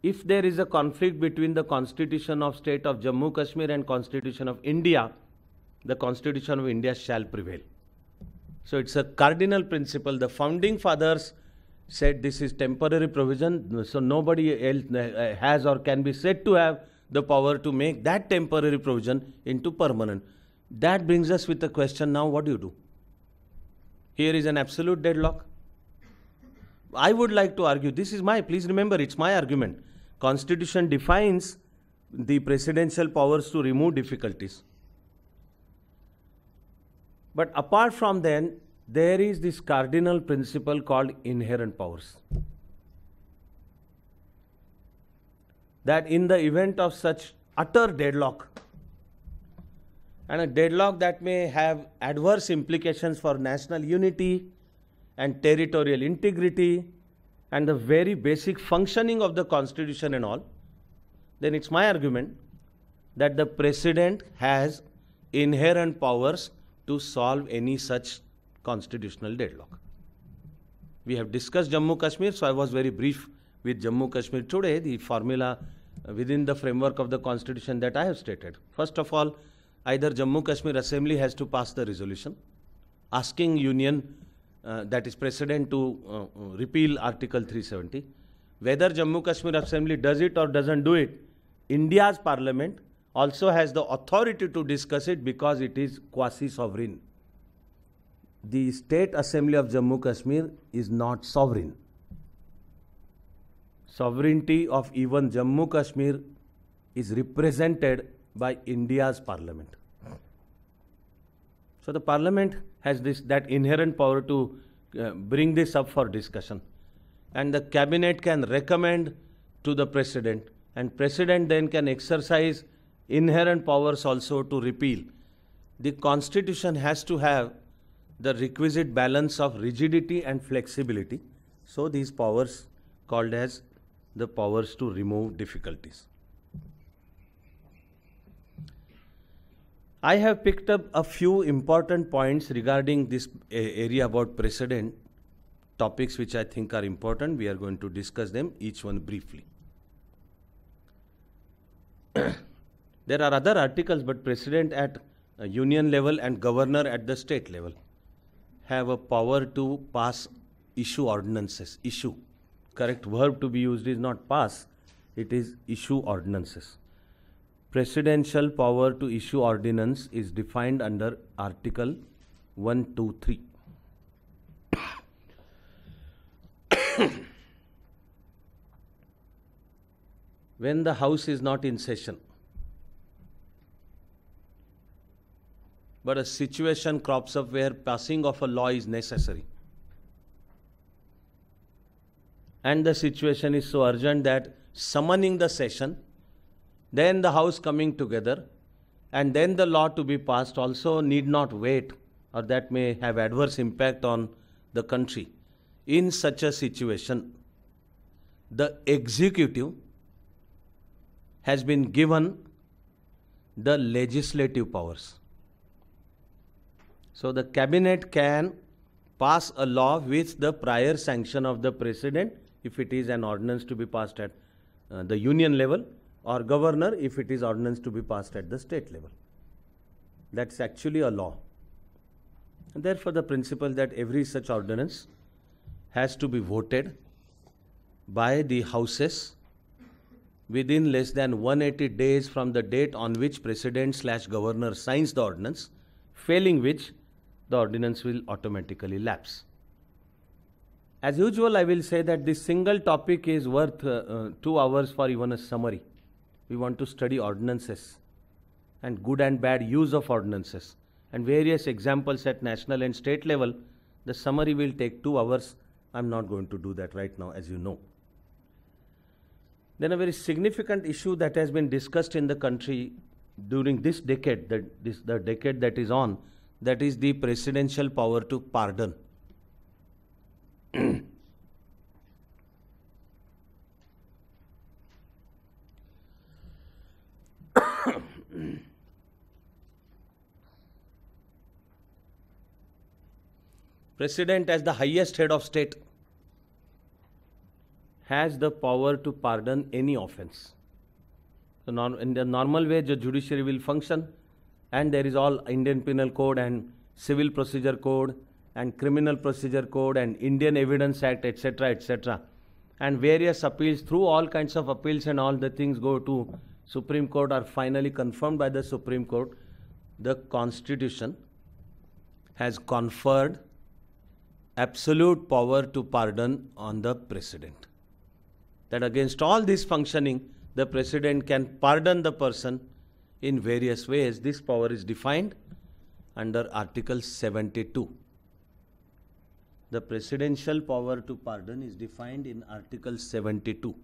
if there is a conflict between the Constitution of State of Jammu Kashmir and Constitution of India, the Constitution of India shall prevail. So it's a cardinal principle. The founding fathers said this is temporary provision, so nobody else has or can be said to have the power to make that temporary provision into permanent. That brings us with the question, now what do you do? Here is an absolute deadlock. I would like to argue, please remember, it's my argument. Constitution defines the presidential powers to remove difficulties. But apart from then, there is this cardinal principle called inherent powers. That in the event of such utter deadlock, and a deadlock that may have adverse implications for national unity and territorial integrity and the very basic functioning of the Constitution and all, then it's my argument that the President has inherent powers to solve any such constitutional deadlock. We have discussed Jammu Kashmir, so I was very brief with Jammu Kashmir today, the formula within the framework of the Constitution that I have stated. First of all, either Jammu Kashmir Assembly has to pass the resolution asking Union, that is President, to repeal Article 370. Whether Jammu Kashmir Assembly does it or doesn't do it, India's Parliament also has the authority to discuss it because it is quasi-sovereign. The State Assembly of Jammu Kashmir is not sovereign. Sovereignty of even Jammu Kashmir is represented by India's Parliament. So the Parliament has that inherent power to bring this up for discussion. And the Cabinet can recommend to the President, and President then can exercise inherent powers also to repeal. The Constitution has to have the requisite balance of rigidity and flexibility. So these powers called as the powers to remove difficulties. I have picked up a few important points regarding this area about precedent, topics which I think are important. We are going to discuss them, each one briefly. There are other articles, but President at union level and Governor at the state level have a power to pass issue ordinances. Issue. Correct verb to be used is not pass, it is issue ordinances. Presidential power to issue ordinance is defined under Article 123. When the House is not in session, but a situation crops up where passing of a law is necessary, and the situation is so urgent that summoning the session, then the House coming together, and then the law to be passed also need not wait or that may have adverse impact on the country. In such a situation, the executive has been given the legislative powers. So the cabinet can pass a law with the prior sanction of the president if it is an ordinance to be passed at the union level, or governor if it is ordinance to be passed at the state level. That's actually a law. And therefore the principle that every such ordinance has to be voted by the houses within less than 180 days from the date on which president/governor signs the ordinance, failing which the ordinance will automatically lapse. As usual, I will say that this single topic is worth 2 hours for even a summary. We want to study ordinances and good and bad use of ordinances and various examples at national and state level. The summary will take 2 hours. I'm not going to do that right now, as you know. Then a very significant issue that has been discussed in the country during this decade, the decade that is on, that is the presidential power to pardon. President, as the highest head of state, has the power to pardon any offense. So in the normal way, the judiciary will function, and there is all Indian Penal Code and Civil Procedure Code and Criminal Procedure Code and Indian Evidence Act, etc., etc. And various appeals, through all kinds of appeals and all the things go to Supreme Court, are finally confirmed by the Supreme Court. The Constitution has conferred absolute power to pardon on the President. That against all this functioning, the President can pardon the person in various ways. This power is defined under Article 72. The presidential power to pardon is defined in Article 72.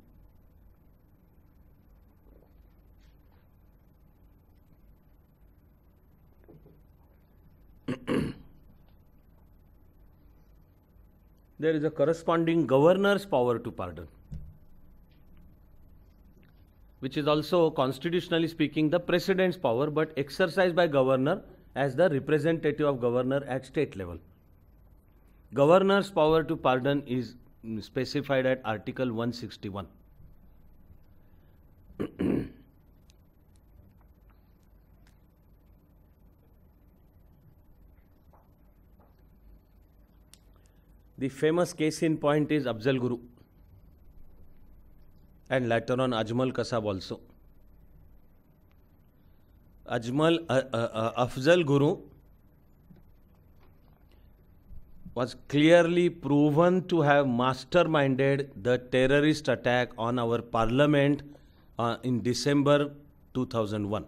There is a corresponding governor's power to pardon, which is also, constitutionally speaking, the president's power, but exercised by governor as the representative of governor at state level. Governor's power to pardon is specified at Article 161. The famous case in point is Afzal Guru, and later on Ajmal Kasab also. Afzal Guru was clearly proven to have masterminded the terrorist attack on our parliament in December 2001.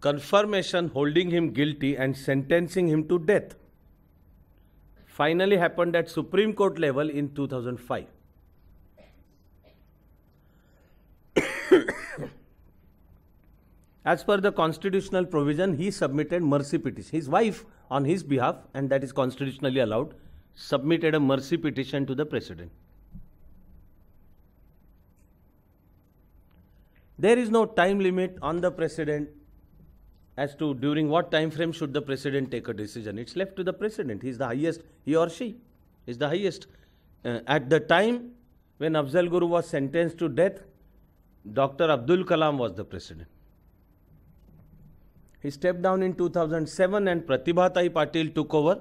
Confirmation holding him guilty and sentencing him to death finally happened at Supreme Court level in 2005. As per the constitutional provision, he submitted mercy petition. His wife, on his behalf, and that is constitutionally allowed, submitted a mercy petition to the President. There is no time limit on the President as to during what time frame should the President take a decision. It's left to the President. He is the highest, he or she is the highest. At the time when Afzal Guru was sentenced to death, Dr. Abdul Kalam was the President. He stepped down in 2007 and Pratibha-Tai Patil took over.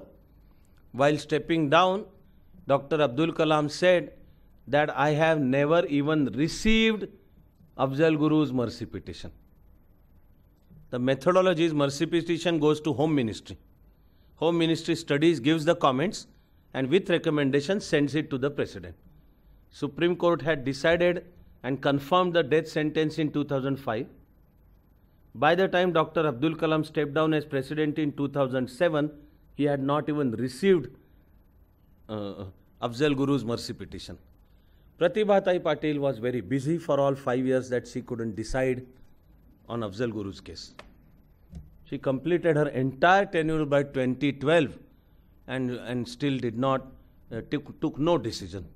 While stepping down, Dr. Abdul Kalam said that I have never even received Afzal Guru's mercy petition. The methodology is mercy petition goes to Home Ministry. Home Ministry studies, gives the comments, and with recommendations sends it to the President. Supreme Court had decided and confirmed the death sentence in 2005. By the time Dr. Abdul Kalam stepped down as President in 2007, he had not even received Afzal Guru's mercy petition. Pratibha-Tai Patil was very busy for all 5 years that she couldn't decide on Afzal Guru's case. She completed her entire tenure by 2012 and still did not, took no decision.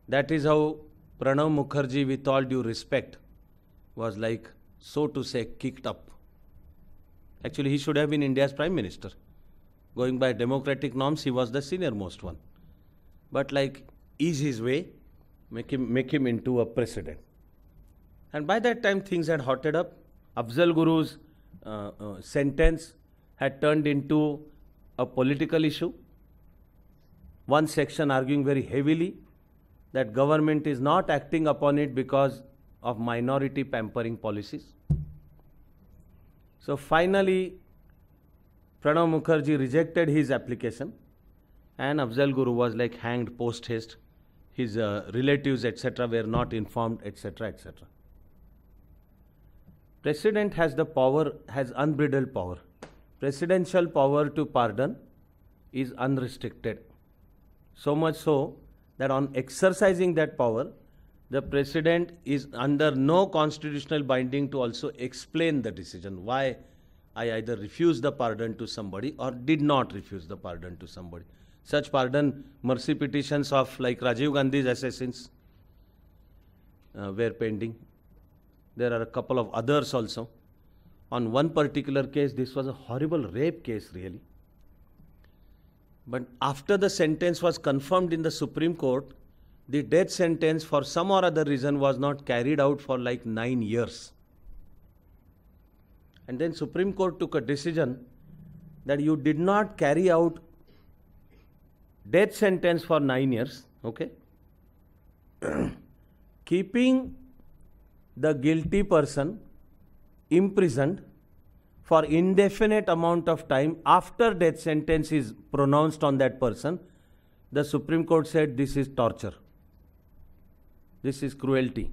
That is how Pranav Mukherjee, with all due respect, was like, so to say, kicked up. Actually, he should have been India's Prime Minister. Going by democratic norms, he was the senior most one. But like, ease his way, make him into a president. And by that time, things had hotted up. Afzal Guru's sentence had turned into a political issue. One section arguing very heavily that government is not acting upon it because of minority pampering policies. So finally, Pranav Mukherjee rejected his application and Afzal Guru was like hanged post haste. His relatives, etc., were not informed, etc., etc. President has the power, has unbridled power. Presidential power to pardon is unrestricted. So much so that on exercising that power, the president is under no constitutional binding to also explain the decision, why I either refused the pardon to somebody or did not refuse the pardon to somebody. Such pardon mercy petitions of like Rajiv Gandhi's assassins were pending. There are a couple of others also. On one particular case, this was a horrible rape case really. But after the sentence was confirmed in the Supreme Court, the death sentence for some or other reason was not carried out for like 9 years. And then Supreme Court took a decision that you did not carry out death sentence for 9 years, okay? Keeping the guilty person imprisoned for indefinite amount of time after death sentence is pronounced on that person, the Supreme Court said this is torture. This is cruelty.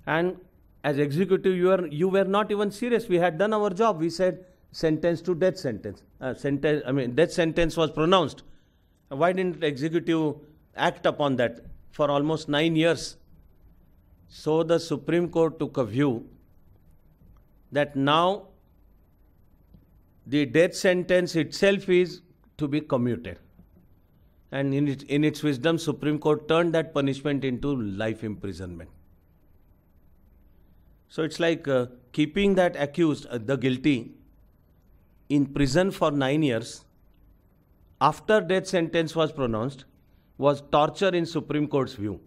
And as executive, you were not even serious. We had done our job. We said sentence to death sentence. Death sentence was pronounced. Why didn't executive act upon that for almost 9 years? So the Supreme Court took a view that now the death sentence itself is to be commuted. And in its wisdom, Supreme Court turned that punishment into life imprisonment. So it's like keeping that accused, the guilty, in prison for 9 years after death sentence was pronounced was torture in Supreme Court's view.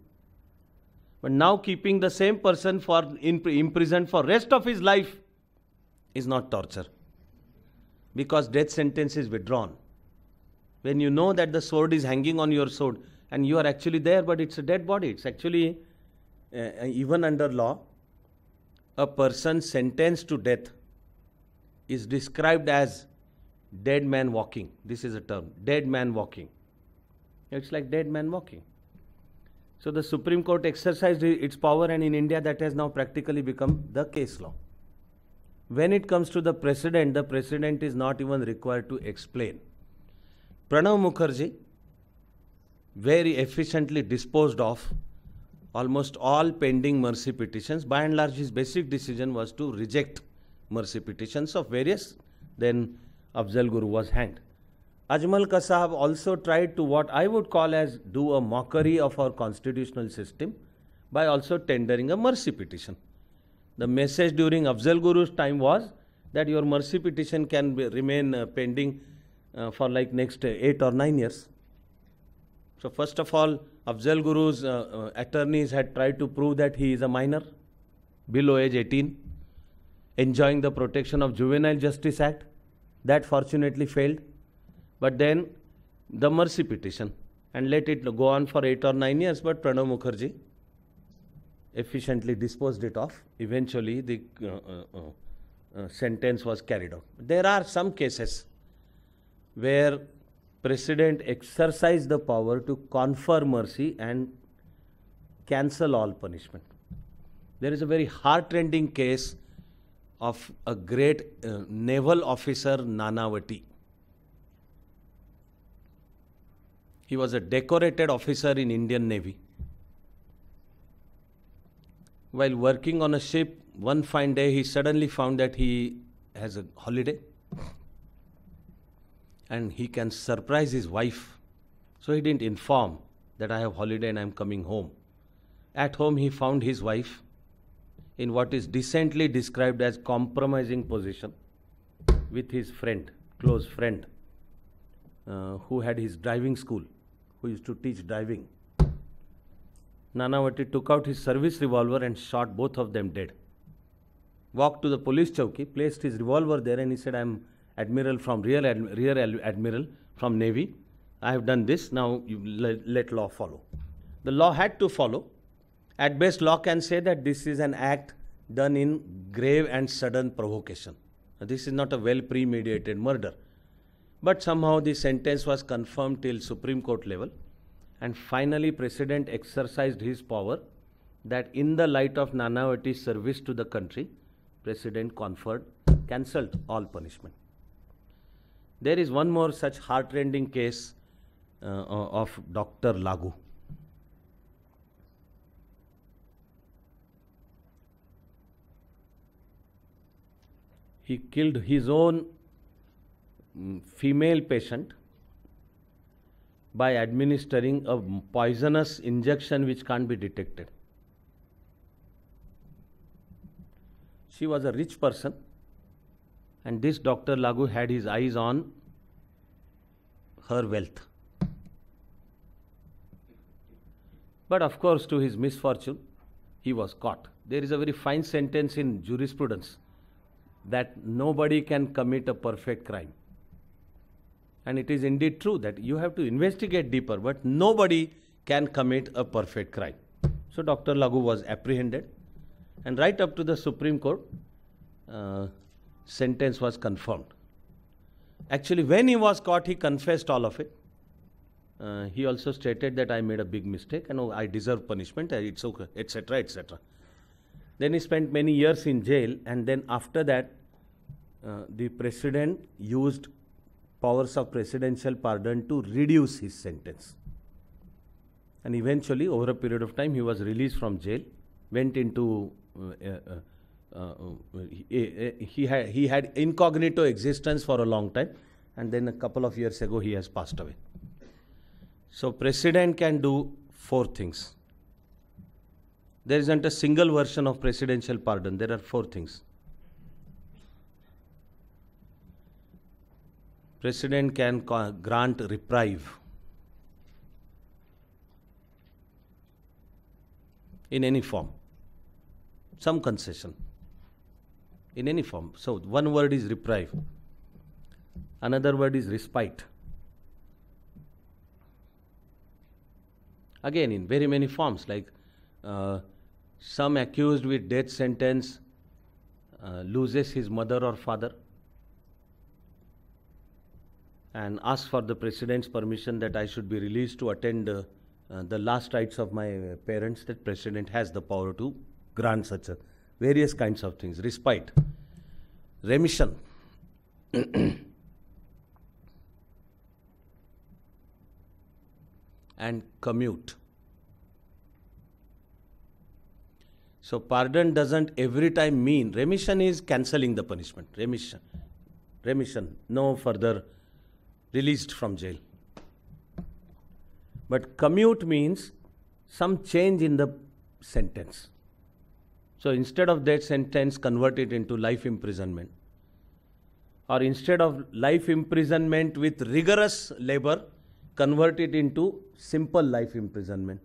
But now keeping the same person imprisoned for rest of his life is not torture, because death sentence is withdrawn. When you know that the sword is hanging on your sword and you are actually there, but it's a dead body. It's actually, even under law, a person sentenced to death is described as dead man walking. This is a term, dead man walking. It's like dead man walking. So the Supreme Court exercised its power, and in India that has now practically become the case law. When it comes to the president is not even required to explain. Pranav Mukherjee very efficiently disposed of almost all pending mercy petitions. By and large, his basic decision was to reject mercy petitions of various. Then Afzal Guru was hanged. Ajmal Kasab also tried to what I would call as do a mockery of our constitutional system by also tendering a mercy petition. The message during Afzal Guru's time was that your mercy petition can remain pending for like next 8 or 9 years. So first of all, Afzal Guru's attorneys had tried to prove that he is a minor, below age 18, enjoying the protection of Juvenile Justice Act. That fortunately failed. But then the mercy petition, and let it go on for 8 or 9 years, but Pranav Mukherjee efficiently disposed it off. Eventually the sentence was carried out. There are some cases where President exercised the power to confer mercy and cancel all punishment. There is a very heart-rending case of a great naval officer, Nanavati. He was a decorated officer in Indian Navy. While working on a ship one fine day he suddenly found that he has a holiday and he can surprise his wife. So he didn't inform that I have holiday and I'm coming home. At home he found his wife in what is decently described as compromising position with his friend, close friend, who had his driving school, who used to teach driving. Nanavati took out his service revolver and shot both of them dead. Walked to the police chowki, placed his revolver there, and he said, I'm Admiral from Rear Admiral from Navy. I have done this, now you let law follow. The law had to follow. At best, law can say that this is an act done in grave and sudden provocation. This is not a well premeditated murder. But somehow the sentence was confirmed till Supreme Court level. And finally, President exercised his power that in the light of Nanavati's service to the country, President cancelled all punishment. There is one more such heartrending case of Dr. Lagu. He killed his own female patient by administering a poisonous injection which can't be detected. She was a rich person, and this Dr. Lagu had his eyes on her wealth. But of course, to his misfortune, he was caught. There is a very fine sentence in jurisprudence that nobody can commit a perfect crime. And it is indeed true that you have to investigate deeper, but nobody can commit a perfect crime. So Dr. Lagu was apprehended, and right up to the Supreme Court, sentence was confirmed. Actually, when he was caught, he confessed all of it. He also stated that I made a big mistake and I deserve punishment, it's okay, etc., etc. Then he spent many years in jail, and then after that, the president used powers of presidential pardon to reduce his sentence. And eventually, over a period of time, he was released from jail, went into, he had incognito existence for a long time, and then a couple of years ago, he has passed away. So, president can do 4 things. There isn't a single version of presidential pardon. There are 4 things. President can grant reprieve in any form, some concession, in any form. So, one word is reprieve. Another word is respite. Again, in very many forms, like some accused with death sentence loses his mother or father and asks for the president's permission that I should be released to attend the last rites of my parents. That president has the power to grant such various kinds of things. Respite, remission, and commute. So pardon doesn't every time mean, remission is cancelling the punishment, remission, no further released from jail. But commute means some change in the sentence. So instead of that sentence, convert it into life imprisonment. Or instead of life imprisonment with rigorous labor, convert it into simple life imprisonment.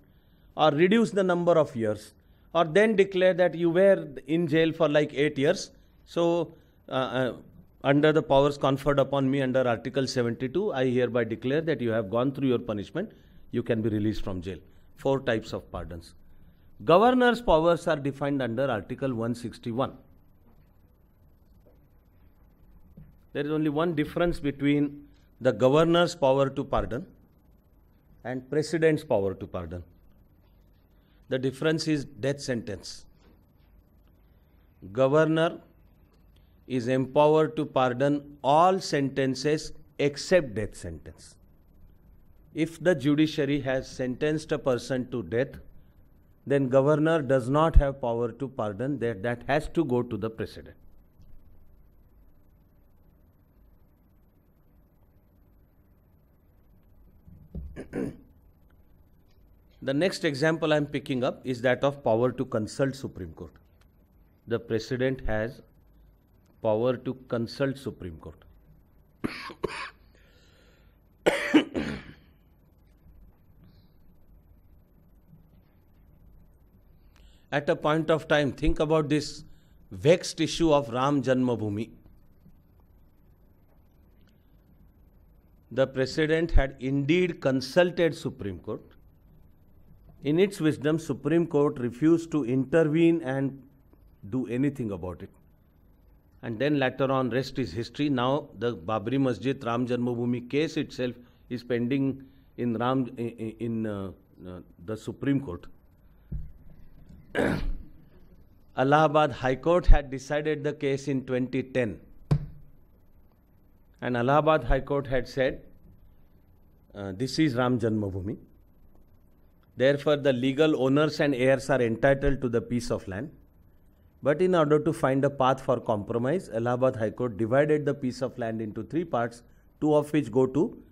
Or reduce the number of years. Or then declare that you were in jail for like 8 years. So under the powers conferred upon me under Article 72, I hereby declare that you have gone through your punishment. You can be released from jail. 4 types of pardons. Governor's powers are defined under Article 161. There is only one difference between the governor's power to pardon and president's power to pardon. The difference is death sentence. Governor is empowered to pardon all sentences except death sentence. If the judiciary has sentenced a person to death, then governor does not have power to pardon. That has to go to the president. The next example I am picking up is that of power to consult Supreme Court. The president has power to consult Supreme Court. At a point of time, think about this vexed issue of Ram Janmabhoomi. The president had indeed consulted Supreme Court. In its wisdom, Supreme Court refused to intervene and do anything about it. And then later on, rest is history. Now the Babri Masjid Ram Janmabhoomi case itself is pending in the Supreme Court. Allahabad High Court had decided the case in 2010. And Allahabad High Court had said, this is Ram Janmabhoomi. Therefore, the legal owners and heirs are entitled to the piece of land. But in order to find a path for compromise, Allahabad High Court divided the piece of land into 3 parts, 2 of which go to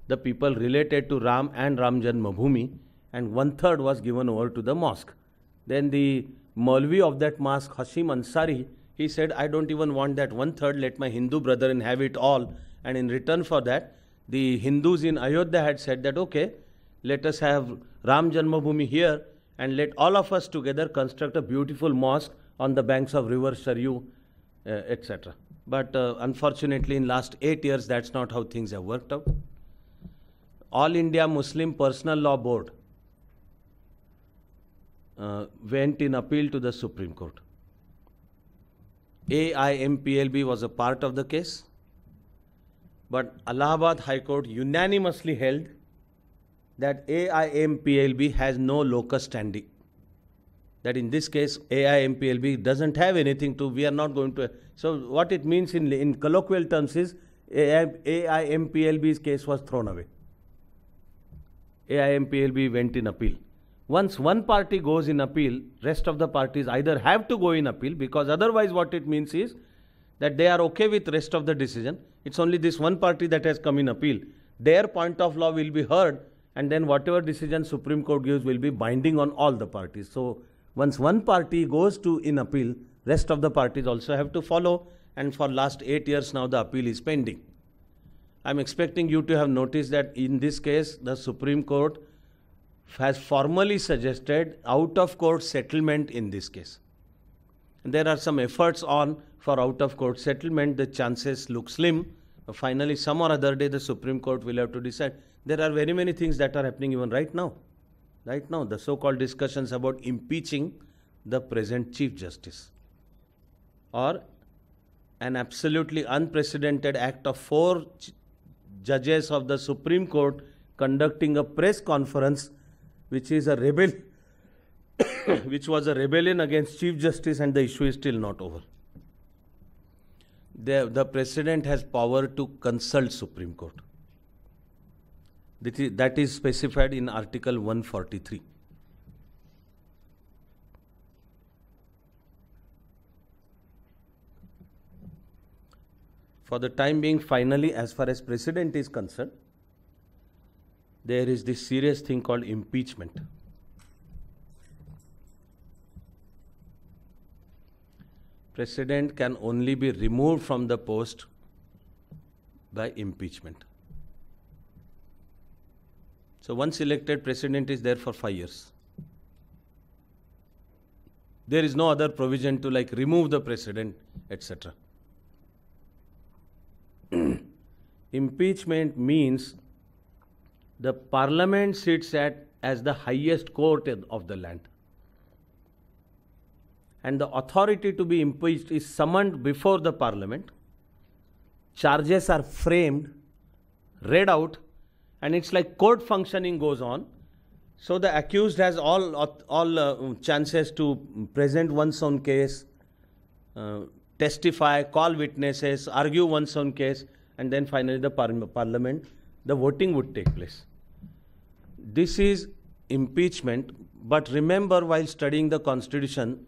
the people related to Ram and Ram Janmabhoomi, and 1/3 was given over to the mosque. Then the Maulvi of that mosque, Hashim Ansari, he said, I don't even want that 1/3, let my Hindu brethren have it all. And in return for that, the Hindus in Ayodhya had said that, okay, let us have Ram Janmabhoomi here and let all of us together construct a beautiful mosque on the banks of river Saryu, etc. But unfortunately, in last 8 years, that's not how things have worked out. All India Muslim Personal Law Board went in appeal to the Supreme Court. AIMPLB was a part of the case, but Allahabad High Court unanimously held that AIMPLB has no locus standi. That in this case, AIMPLB doesn't have anything to, we are not going to. So what it means in colloquial terms is AIMPLB's case was thrown away. AIMPLB went in appeal. Once one party goes in appeal, rest of the parties either have to go in appeal, because otherwise what it means is that they are okay with rest of the decision. It's only this one party that has come in appeal. Their point of law will be heard, and then whatever decision Supreme Court gives will be binding on all the parties. So once one party goes to in appeal, rest of the parties also have to follow, and for last 8 years now the appeal is pending. I'm expecting you to have noticed that in this case the Supreme Court has formally suggested out-of-court settlement in this case. And there are some efforts on for out-of-court settlement. The chances look slim. Finally, some or other day, the Supreme Court will have to decide. There are very many things that are happening even right now. Right now, the so-called discussions about impeaching the present Chief Justice, or an absolutely unprecedented act of 4 judges of the Supreme Court conducting a press conference, which is a which was a rebellion against Chief Justice, and the issue is still not over. The President has power to consult Supreme Court. That is specified in Article 143. For the time being, finally, as far as President is concerned, there is this serious thing called impeachment. President can only be removed from the post by impeachment. So once elected, President is there for 5 years. There is no other provision to like remove the President, etc. Impeachment means the Parliament sits as the highest court of the land. And the authority to be impeached is summoned before the Parliament. Charges are framed, read out, and it's like court functioning goes on. So the accused has all chances to present one's own case, testify, call witnesses, argue one's own case, and then finally the Parliament, the voting would take place. This is impeachment, But remember, while studying the Constitution,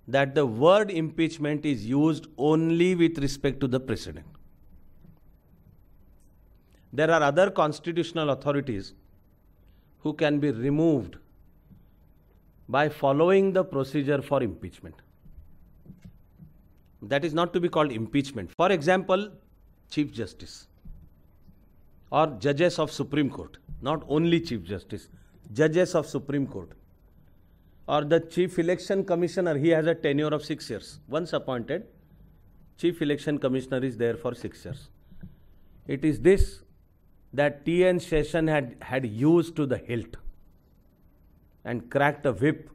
that the word impeachment is used only with respect to the President. There are other constitutional authorities who can be removed by following the procedure for impeachment. That is not to be called impeachment. For example, Chief Justice or judges of Supreme Court, not only Chief Justice, judges of Supreme Court, or the Chief Election Commissioner, he has a tenure of 6 years. Once appointed, Chief Election Commissioner is there for 6 years. It is this that T.N. Session had used to the hilt and cracked a whip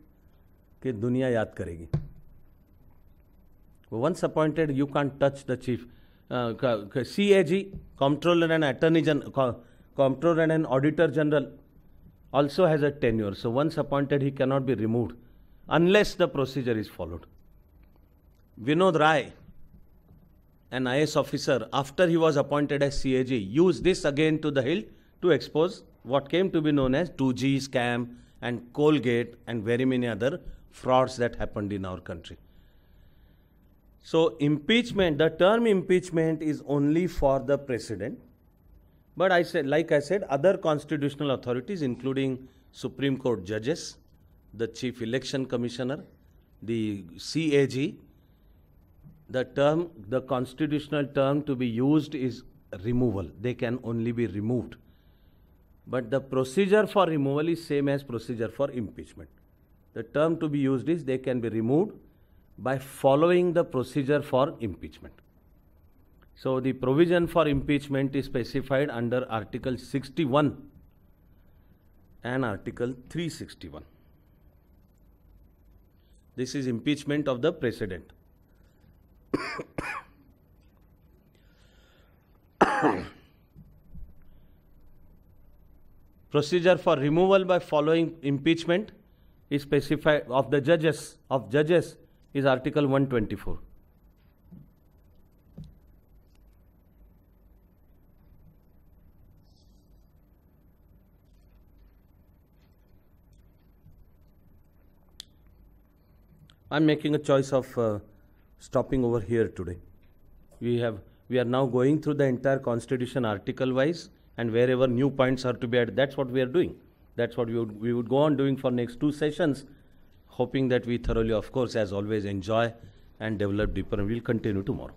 कि दुनिया याद करेगी. Once appointed, you can't touch the chief. CAG, Comptroller and Attorney General, Comptroller and Auditor General also has a tenure. So once appointed, he cannot be removed unless the procedure is followed. Vinod Rai, an IS officer, after he was appointed as CAG, used this again to the hilt to expose what came to be known as 2G scam and Colgate and very many other frauds that happened in our country. So impeachment, the term impeachment is only for the President. But I said, like I said, other constitutional authorities, including Supreme Court judges, the Chief Election Commissioner, the CAG, the constitutional term to be used is removal. They can only be removed. But the procedure for removal is same as procedure for impeachment. The term to be used is they can be removed by following the procedure for impeachment. So the provision for impeachment is specified under Article 61 and Article 361. This is impeachment of the President. Procedure for removal by following impeachment is specified of the judges is Article 124. I'm making a choice of stopping over here today. We are now going through the entire Constitution article wise, and wherever new points are to be added, that's what we are doing. That's what we would go on doing for next 2 sessions, hoping that we thoroughly, of course, as always, enjoy and develop deeper, and we'll continue tomorrow.